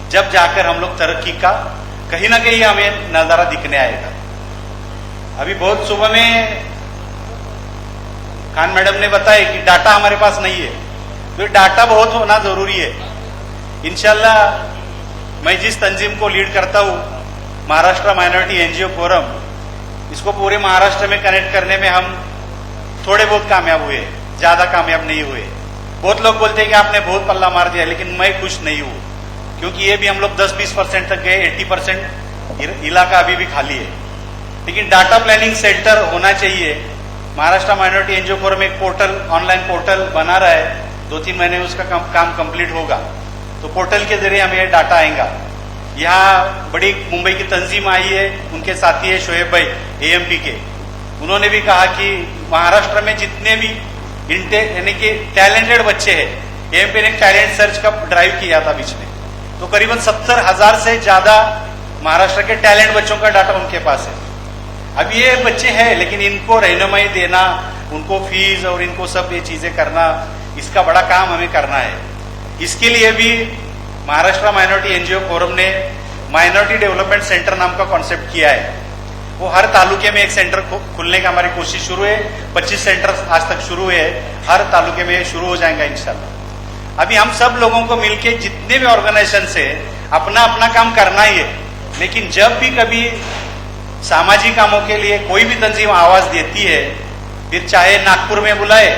जब जाकर हम लोग तरक्की का कहीं ना कहीं हमें नजारा दिखने आएगा। अभी बहुत सुबह में खान मैडम ने बताया कि डाटा हमारे पास नहीं है, तो डाटा बहुत होना जरूरी है। इंशाल्लाह मैं जिस तंजीम को लीड करता हूं, महाराष्ट्र माइनॉरिटी एनजीओ फोरम, इसको पूरे महाराष्ट्र में कनेक्ट करने में हम थोड़े बहुत कामयाब हुए, ज्यादा कामयाब नहीं हुए। बहुत लोग बोलते हैं कि आपने बहुत पल्ला मार दिया, लेकिन मैं खुश नहीं हूं, क्योंकि ये भी हम लोग 10-20% तक गए, 80% इलाका अभी भी खाली है। लेकिन डाटा प्लानिंग सेंटर होना चाहिए। महाराष्ट्र माइनॉरिटी एनजीओ फोरम एक पोर्टल, ऑनलाइन पोर्टल बना रहा है, 2-3 महीने में उसका काम कंप्लीट होगा, तो पोर्टल के जरिए हमें ये डाटा आएगा। यहाँ बड़ी मुंबई की तंजीम आई है, उनके साथी है शोएब भाई एएमपी के, उन्होंने भी कहा कि महाराष्ट्र में जितने भी यानी कि टैलेंटेड बच्चे हैं, एएमपी ने टैलेंट सर्च का ड्राइव किया था बीच में, तो करीबन 70,000 से ज्यादा महाराष्ट्र के टैलेंट बच्चों का डाटा उनके पास है। अब ये बच्चे हैं, लेकिन इनको रहनुमाई देना, उनको फीस और इनको सब ये चीजें करना, इसका बड़ा काम हमें करना है। इसके लिए भी महाराष्ट्र माइनॉरिटी एनजीओ फोरम ने माइनॉरिटी डेवलपमेंट सेंटर नाम का कॉन्सेप्ट किया है। वो हर तालुके में एक सेंटर खुलने का हमारी कोशिश शुरू है। 25 सेंटर आज तक शुरू हुए, हर तालुके में शुरू हो जाएगा इंशाल्लाह। अभी हम सब लोगों को मिलके जितने भी ऑर्गेनाइजेशन से अपना अपना काम करना ही है, लेकिन जब भी कभी सामाजिक कामों के लिए कोई भी तंजीम आवाज देती है, फिर चाहे नागपुर में बुलाए,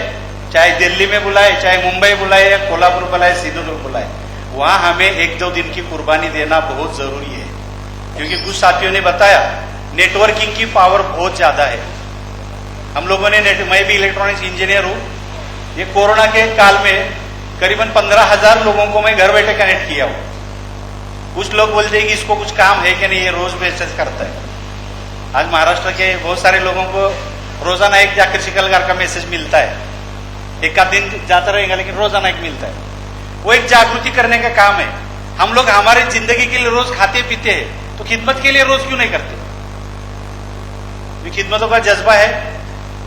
चाहे दिल्ली में बुलाए, चाहे मुंबई बुलाए, या कोल्हापुर बुलाए, सिंधुदुर्ग बुलाए, वहां हमें 1-2 दिन की कुर्बानी देना बहुत जरूरी है। क्योंकि कुछ साथियों ने बताया नेटवर्किंग की पावर बहुत ज्यादा है। हम लोगों ने मैं भी इलेक्ट्रॉनिक्स इंजीनियर हूं, ये कोरोना के काल में करीबन 15,000 लोगों को मैं घर बैठे कनेक्ट किया हूं। कुछ लोग बोलते हैं कि इसको कुछ काम है कि नहीं, ये रोज मैसेज करता है। आज महाराष्ट्र के बहुत सारे लोगों को रोजाना एक जाकर शिकलगार का मैसेज मिलता है, एक आध दिन जाता रहेगा लेकिन रोजाना एक मिलता है। वो एक जागृति करने का काम है। हम लोग हमारे जिंदगी के लिए रोज खाते पीते हैं, तो खिदमत के लिए रोज क्यों नहीं करते? खिदमतों का जज्बा है,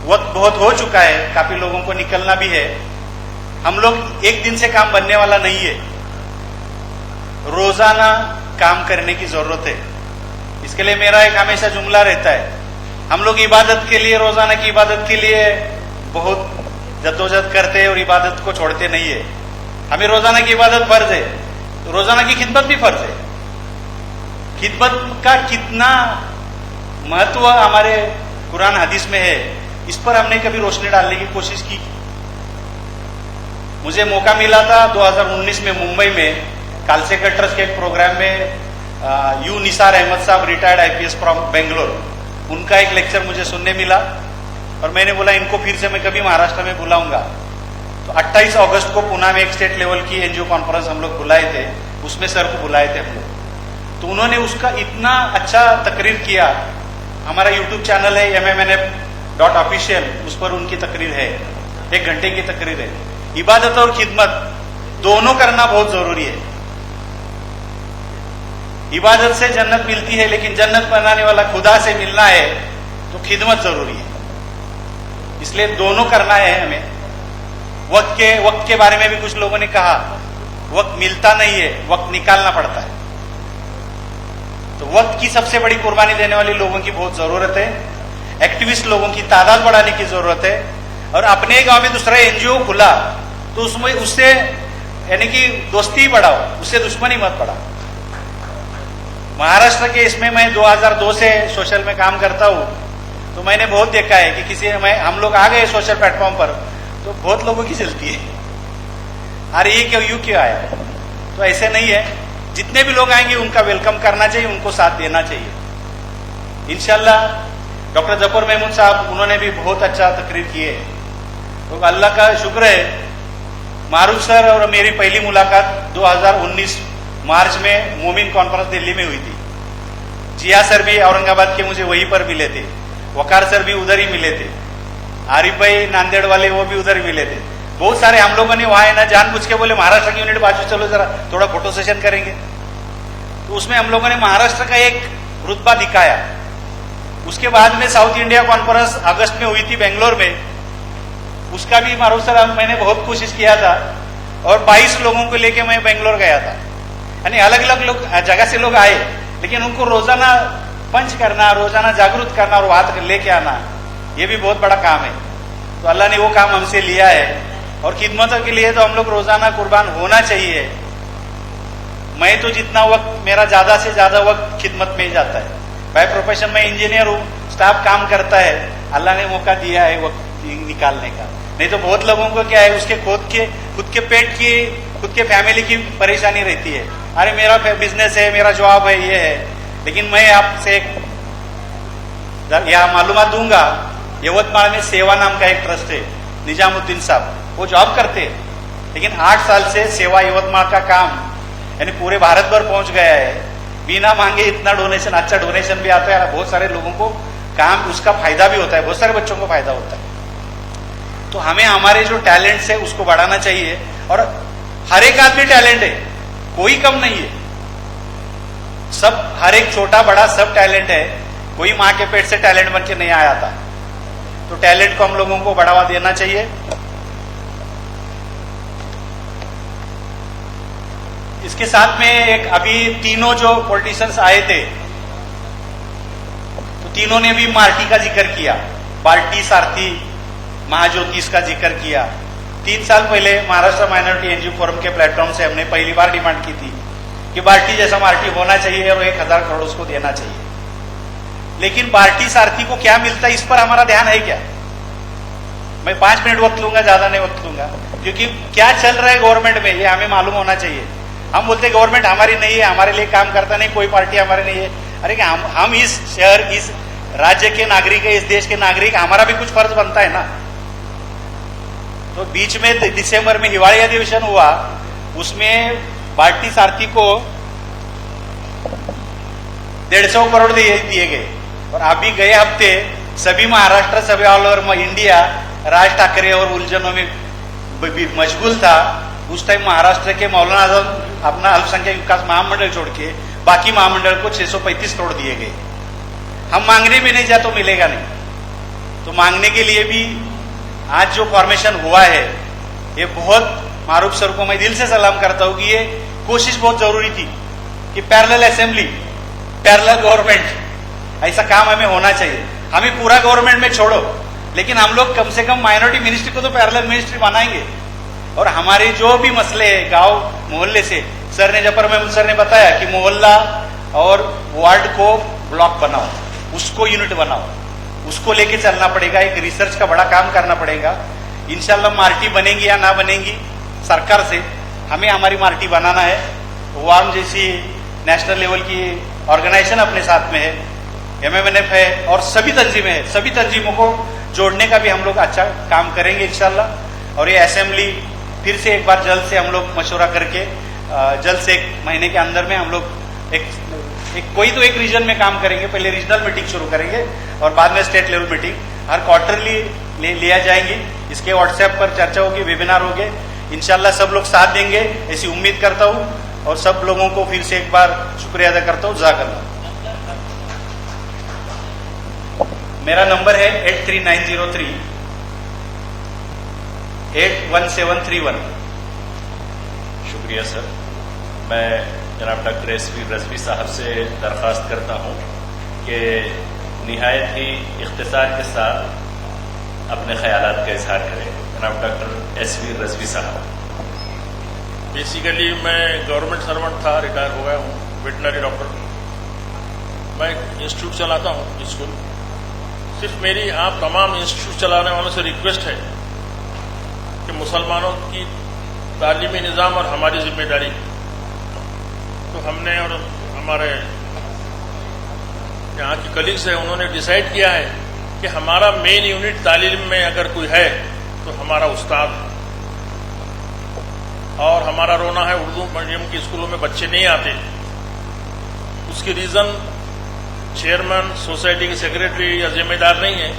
वक्त बहुत हो चुका है, काफी लोगों को निकलना भी है। हम लोग एक दिन से काम बनने वाला नहीं है, रोजाना काम करने की जरूरत है। इसके लिए मेरा एक हमेशा जुमला रहता है, हम लोग इबादत के लिए, रोजाना की इबादत के लिए बहुत जद्दोजहद करते हैं और इबादत को छोड़ते नहीं है। हमें रोजाना की इबादत फर्ज है, तो रोजाना की खिदमत भी फर्ज है। खिदमत का कितना महत्व हमारे कुरान हदीस में है, इस पर हमने कभी रोशनी डालने की कोशिश की। मुझे मौका मिला था 2019 में मुंबई में कालसेकर ट्रस्ट के एक प्रोग्राम में यू निसार अहमद साहब रिटायर्ड आईपीएस फ्रॉम बेंगलोर, उनका एक लेक्चर मुझे सुनने मिला और मैंने बोला इनको फिर से मैं कभी महाराष्ट्र में बुलाऊंगा। तो 28 अगस्त को पुणे में एक स्टेट लेवल की एनजीओ कॉन्फ्रेंस हम लोग बुलाए थे, उसमें सर को बुलाए थे हम लोग। तो उन्होंने उसका इतना अच्छा तकरीर किया। हमारा यूट्यूब चैनल है mmnf.official, उस पर उनकी तकरीर है, 1 घंटे की तकरीर है। इबादत और खिदमत दोनों करना बहुत जरूरी है। इबादत से जन्नत मिलती है, लेकिन जन्नत बनाने वाला खुदा से मिलना है तो खिदमत जरूरी है। इसलिए दोनों करना है हमें। वक्त के बारे में भी कुछ लोगों ने कहा, वक्त मिलता नहीं है, वक्त निकालना पड़ता है। तो वक्त की सबसे बड़ी कुर्बानी देने वाले लोगों की बहुत जरूरत है। एक्टिविस्ट लोगों की तादाद बढ़ाने की जरूरत है। और अपने गांव में दूसरा एनजीओ खुला तो उसमें उससे यानी कि दोस्ती बढ़ाओ, उससे दुश्मनी मत बढ़ाओ। महाराष्ट्र के इसमें मैं 2002 से सोशल में काम करता हूं, तो मैंने बहुत देखा है कि हम लोग आ गए सोशल प्लेटफॉर्म पर तो बहुत लोगों की चलती है, अरे ये क्यों आया। तो ऐसे नहीं है, जितने भी लोग आएंगे उनका वेलकम करना चाहिए, उनको साथ देना चाहिए। इंशाल्लाह डॉक्टर जफर महमूद साहब, उन्होंने भी बहुत अच्छा तकरीर की है। तो अल्लाह का शुक्र है, मारूफ सर और मेरी पहली मुलाकात 2019 मार्च में मोमिन कॉन्फ्रेंस दिल्ली में हुई थी। जिया सर भी औरंगाबाद के मुझे वहीं पर मिले थे, वकार सर भी उधर ही मिले थे, आरिफ भाई नांदेड़ वाले वो भी उधर ही मिले थे। बहुत सारे हम लोगों ने वहां है ना जानबूझ के बोले महाराष्ट्र की यूनिट बाजू चलो जरा थोड़ा फोटो सेशन करेंगे। तो उसमें हम लोगों ने महाराष्ट्र का एक रुतबा दिखाया। उसके बाद में साउथ इंडिया कॉन्फ्रेंस अगस्त में हुई थी बेंगलोर में, उसका भी मारूफ सर मैंने बहुत कोशिश किया था और 22 लोगों को लेके मैं बेंगलोर गया था। यानी अलग अलग लोग जगह से लोग आए, लेकिन उनको रोजाना पंच करना, रोजाना जागरूक करना और बात लेके आना, ये भी बहुत बड़ा काम है। तो अल्लाह ने वो काम हमसे लिया है और खिदमतों के लिए तो हम लोग रोजाना कुर्बान होना चाहिए। मैं तो जितना वक्त, मेरा ज्यादा से ज्यादा वक्त खिदमत में ही जाता है। बाय प्रोफेशन में इंजीनियर हूँ, स्टाफ काम करता है, अल्लाह ने मौका दिया है वक्त निकालने का। नहीं तो बहुत लोगों को क्या है, उसके खुद के पेट की, खुद के फैमिली की परेशानी रहती है, अरे मेरा बिजनेस है, मेरा जॉब है, ये है। लेकिन मैं आपसे यह मालूमात दूंगा, यवतमाल में सेवा नाम का एक ट्रस्ट है, निजामुद्दीन साहब वो जॉब करते हैं, लेकिन 8 साल से सेवा यवतमाल का काम यानी पूरे भारत भर पहुंच गया है। बिना मांगे इतना डोनेशन, अच्छा डोनेशन भी आता है, बहुत सारे लोगों को काम उसका फायदा भी होता है, बहुत सारे बच्चों को फायदा होता है। तो हमें हमारे जो टैलेंट्स है उसको बढ़ाना चाहिए। और हर एक आदमी टैलेंट है, कोई कम नहीं है, सब, हर एक छोटा बड़ा सब टैलेंट है। कोई मां के पेट से टैलेंट बन के नहीं आया था। तो टैलेंट को हम लोगों को बढ़ावा देना चाहिए। इसके साथ में एक अभी तीनों जो पॉलिटिशियंस आए थे, तो तीनों ने भी मार्टी का जिक्र किया, बाल्टी, सारथी, महाज्योति, इसका जिक्र किया। 3 साल पहले महाराष्ट्र माइनॉरिटी एनजीओ फोरम के प्लेटफॉर्म से हमने पहली बार डिमांड की थी कि बाल्टी जैसा मार्टी होना चाहिए और 1000 करोड़ उसको देना चाहिए। लेकिन बाल्टी सारथी को क्या मिलता है, इस पर हमारा ध्यान है क्या? मैं 5 मिनट वक्त लूंगा, ज्यादा नहीं वक्त लूंगा, क्योंकि क्या चल रहा है गवर्नमेंट में ये हमें मालूम होना चाहिए। हम बोलते गवर्नमेंट हमारी नहीं है, हमारे लिए काम करता नहीं, कोई पार्टी हमारी नहीं है। अरे हम इस शहर, इस राज्य के नागरिक है, इस देश के नागरिक, हमारा भी कुछ फर्ज बनता है ना। तो बीच में दिसंबर में हिवाड़ी अधिवेशन हुआ, उसमें बाल्टी सारथी को 150 करोड़ दिए गए। और अभी गए हफ्ते सभी महाराष्ट्र, सभी all over India Raj Thackeray और उलझनों में मशगूल था। उस टाइम महाराष्ट्र के मौलाना आजम अपना अल्पसंख्यक विकास महामंडल छोड़ के बाकी महामंडल को 635 करोड़ दिए गए। हम मांगने में नहीं जा तो मिलेगा नहीं। तो मांगने के लिए भी आज जो फॉर्मेशन हुआ है ये बहुत मारूफ सर को मैं दिल से सलाम करता हूं कि ये कोशिश बहुत जरूरी थी कि पैरेलल असेंबली, पैरेलल गवर्नमेंट, ऐसा काम हमें होना चाहिए। हमें पूरा गवर्नमेंट में छोड़ो, लेकिन हम लोग कम से कम माइनॉरिटी मिनिस्ट्री को तो पैरेलल मिनिस्ट्री बनाएंगे। और हमारे जो भी मसले है गांव मोहल्ले से, सर ने जफर महमूद सर ने बताया कि मोहल्ला और वार्ड को ब्लॉक बनाओ, उसको यूनिट बनाओ, उसको लेके चलना पड़ेगा। एक रिसर्च का बड़ा काम करना पड़ेगा। इंशाल्लाह मार्टी बनेगी या ना बनेगी सरकार से, हमें हमारी मार्टी बनाना है। वार्म जैसी नेशनल लेवल की ऑर्गेनाइजेशन अपने साथ में है, MMNF है और सभी तंजीमें हैं। सभी तंजीमों को जोड़ने का भी हम लोग अच्छा काम करेंगे इंशाल्लाह। और ये असेंबली फिर से एक बार जल्द से हम लोग मशवरा करके जल्द से 1 महीने के अंदर में हम लोग एक कोई तो एक रीजन में काम करेंगे। पहले रीजनल मीटिंग शुरू करेंगे और बाद में स्टेट लेवल मीटिंग हर क्वार्टरली लिया जाएंगी। इसके व्हाट्सएप पर चर्चा होगी, वेबिनार होंगे। इंशाल्लाह सब लोग साथ देंगे ऐसी उम्मीद करता हूं और सब लोगों को फिर से एक बार शुक्रिया अदा करता हूं। जज़ाकल्लाह। मेरा नंबर है 83903 81731। शुक्रिया सर। मैं जनाब डॉक्टर एसवी रजवी साहब से दरख्वास्त करता हूं कि निहायत ही इख्तिसार के साथ अपने ख्यालात का इजहार करें। जनाब डॉक्टर एसवी रजवी साहब। बेसिकली मैं गवर्नमेंट सर्वेंट था, रिटायर हो गया हूँ, वेटनरी डॉक्टर। मैं इंस्टीट्यूट चलाता हूँ, स्कूल। सिर्फ मेरी आप तमाम इंस्टीट्यूट चलाने वालों से रिक्वेस्ट है कि मुसलमानों की तालीमी निज़ाम और हमारी जिम्मेदारी, तो हमने और हमारे यहाँ के कलीग्स हैं, उन्होंने डिसाइड किया है कि हमारा मेन यूनिट तालीम में अगर कोई है तो हमारा उस्ताद। और हमारा रोना है उर्दू मीडियम की स्कूलों में बच्चे नहीं आते। उसकी रीज़न चेयरमैन, सोसाइटी के सेक्रेटरी या जिम्मेदार नहीं है,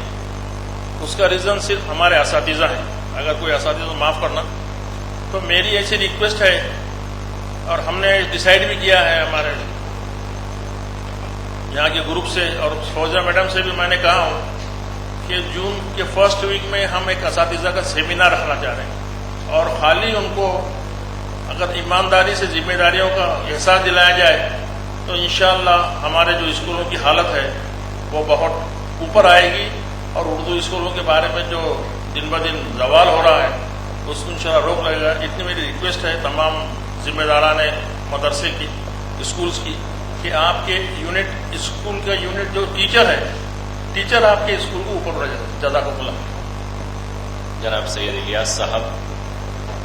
उसका रीज़न सिर्फ हमारे असातिज़ा हैं। अगर कोई असातिज़ा तो माफ़ करना। तो मेरी ऐसी रिक्वेस्ट है और हमने डिसाइड भी किया है हमारे यहाँ के ग्रुप से, और फौजा मैडम से भी मैंने कहा हूँ कि जून के फर्स्ट वीक में हम एक असातिज़ा का सेमिनार रखना चाह रहे हैं और खाली उनको अगर ईमानदारी से जिम्मेदारियों का एहसास दिलाया जाए तो इंशाअल्लाह हमारे जो स्कूलों की हालत है वो बहुत ऊपर आएगी और उर्दू स्कूलों के बारे में जो दिन ब दिन जवाल हो रहा है उसको इंशाअल्लाह रोक लगेगा। इतनी मेरी रिक्वेस्ट है तमाम जिम्मेदारान मदरसे की, स्कूल्स की, कि आपके यूनिट, स्कूल का यूनिट जो टीचर है, टीचर आपके स्कूल को ऊपर रह जाए। जज़ाकुमुल्लाह। जनाब सैयद इलियास साहब,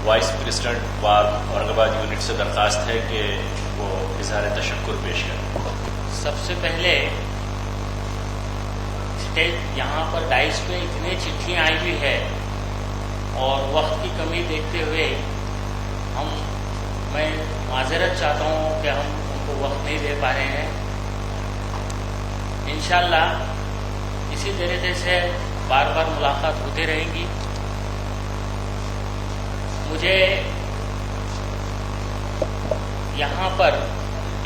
vice president warm Aurangabad unit से दरख्वास्त है कि वो इज़हार तशक्कुर पेश करें। सबसे पहले स्टेज यहाँ पर डाइस पे इतनी चिट्ठियाँ आई हुई है और वक्त की कमी देखते हुए मैं माजरत चाहता हूँ कि हम उनको वक्त नहीं दे पा रहे हैं। इंशाअल्लाह इसी तरीके से बार बार मुलाकात होती रहेंगी। मुझे यहाँ पर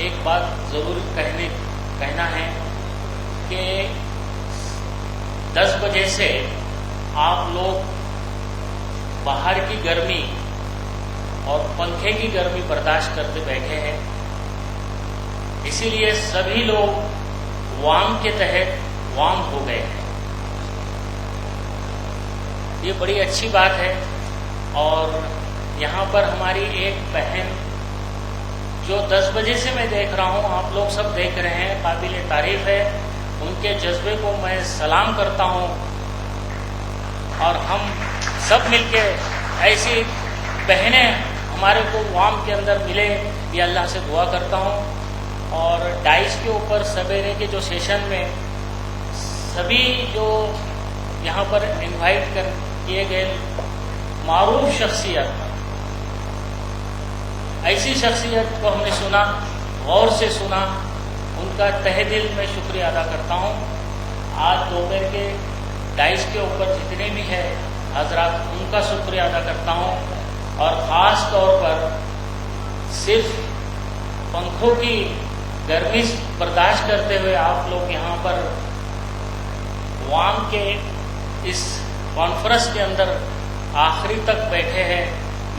एक बात जरूर कहना है कि 10 बजे से आप लोग बाहर की गर्मी और पंखे की गर्मी बर्दाश्त करते बैठे हैं, इसीलिए सभी लोग वार्म के तहत वार्म हो गए हैं। ये बड़ी अच्छी बात है। और यहाँ पर हमारी एक बहन जो 10 बजे से मैं देख रहा हूँ, आप लोग सब देख रहे हैं, काबिल तारीफ है। उनके जज्बे को मैं सलाम करता हूँ और हम सब मिलके ऐसी बहनें हमारे को वार्म के अंदर मिले, ये अल्लाह से दुआ करता हूँ। और डाइस के ऊपर सवेरे के जो सेशन में सभी जो यहाँ पर इनवाइट किए गए मारूफ शख्सियत, ऐसी शख्सियत को हमने सुना, गौर से सुना, उनका तहे दिल में शुक्रिया अदा करता हूँ। आज दोपहर के डाइस के ऊपर जितने भी है हजरात, उनका शुक्रिया अदा करता हूँ। और ख़ास तौर पर सिर्फ पंखों की गर्मी बर्दाश्त करते हुए आप लोग यहाँ पर वार्म के इस कॉन्फ्रेंस के अंदर आखिरी तक बैठे हैं।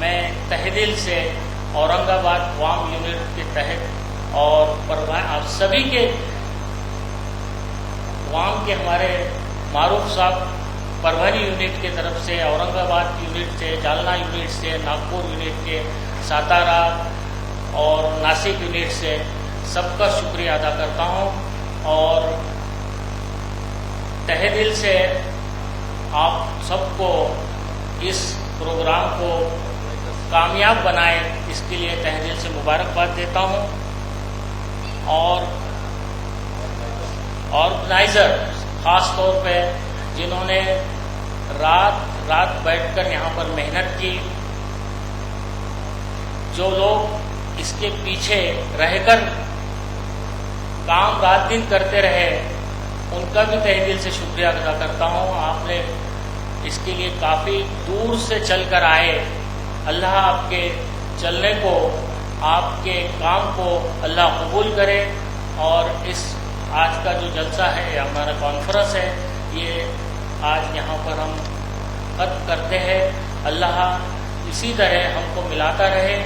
मैं तहे दिल से औरंगाबाद वाम यूनिट के तहत और आप सभी के वाम के हमारे मारूफ साहब परभनी यूनिट के तरफ से, औरंगाबाद यूनिट से, जालना यूनिट से, नागपुर यूनिट के, सातारा और नासिक यूनिट से सबका शुक्रिया अदा करता हूं और तहे दिल से आप सबको इस प्रोग्राम को कामयाब बनाए इसके लिए तहे दिल से मुबारकबाद देता हूं। और ऑर्गेनाइजर खास तौर पे जिन्होंने रात बैठकर यहाँ पर मेहनत की, जो लोग इसके पीछे रहकर काम रात दिन करते रहे, उनका भी तहे दिल से शुक्रिया अदा करता हूँ। आपने इसके लिए काफ़ी दूर से चलकर आए। अल्लाह आपके चलने को, आपके काम को अल्लाह कबूल करे और इस आज का जो जलसा है, हमारा कॉन्फ्रेंस है, ये आज यहाँ पर हम खत्म करते हैं। अल्लाह इसी तरह हमको मिलाता रहे।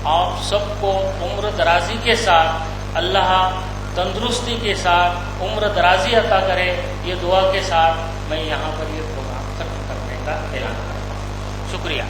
आप सबको उम्र दराजी के साथ, अल्लाह तंदुरुस्ती के साथ उम्र दराजी अता करे, ये दुआ के साथ मैं यहाँ पर ये प्रोग्राम खत्म करने का ऐलान करता हूँ। शुक्रिया।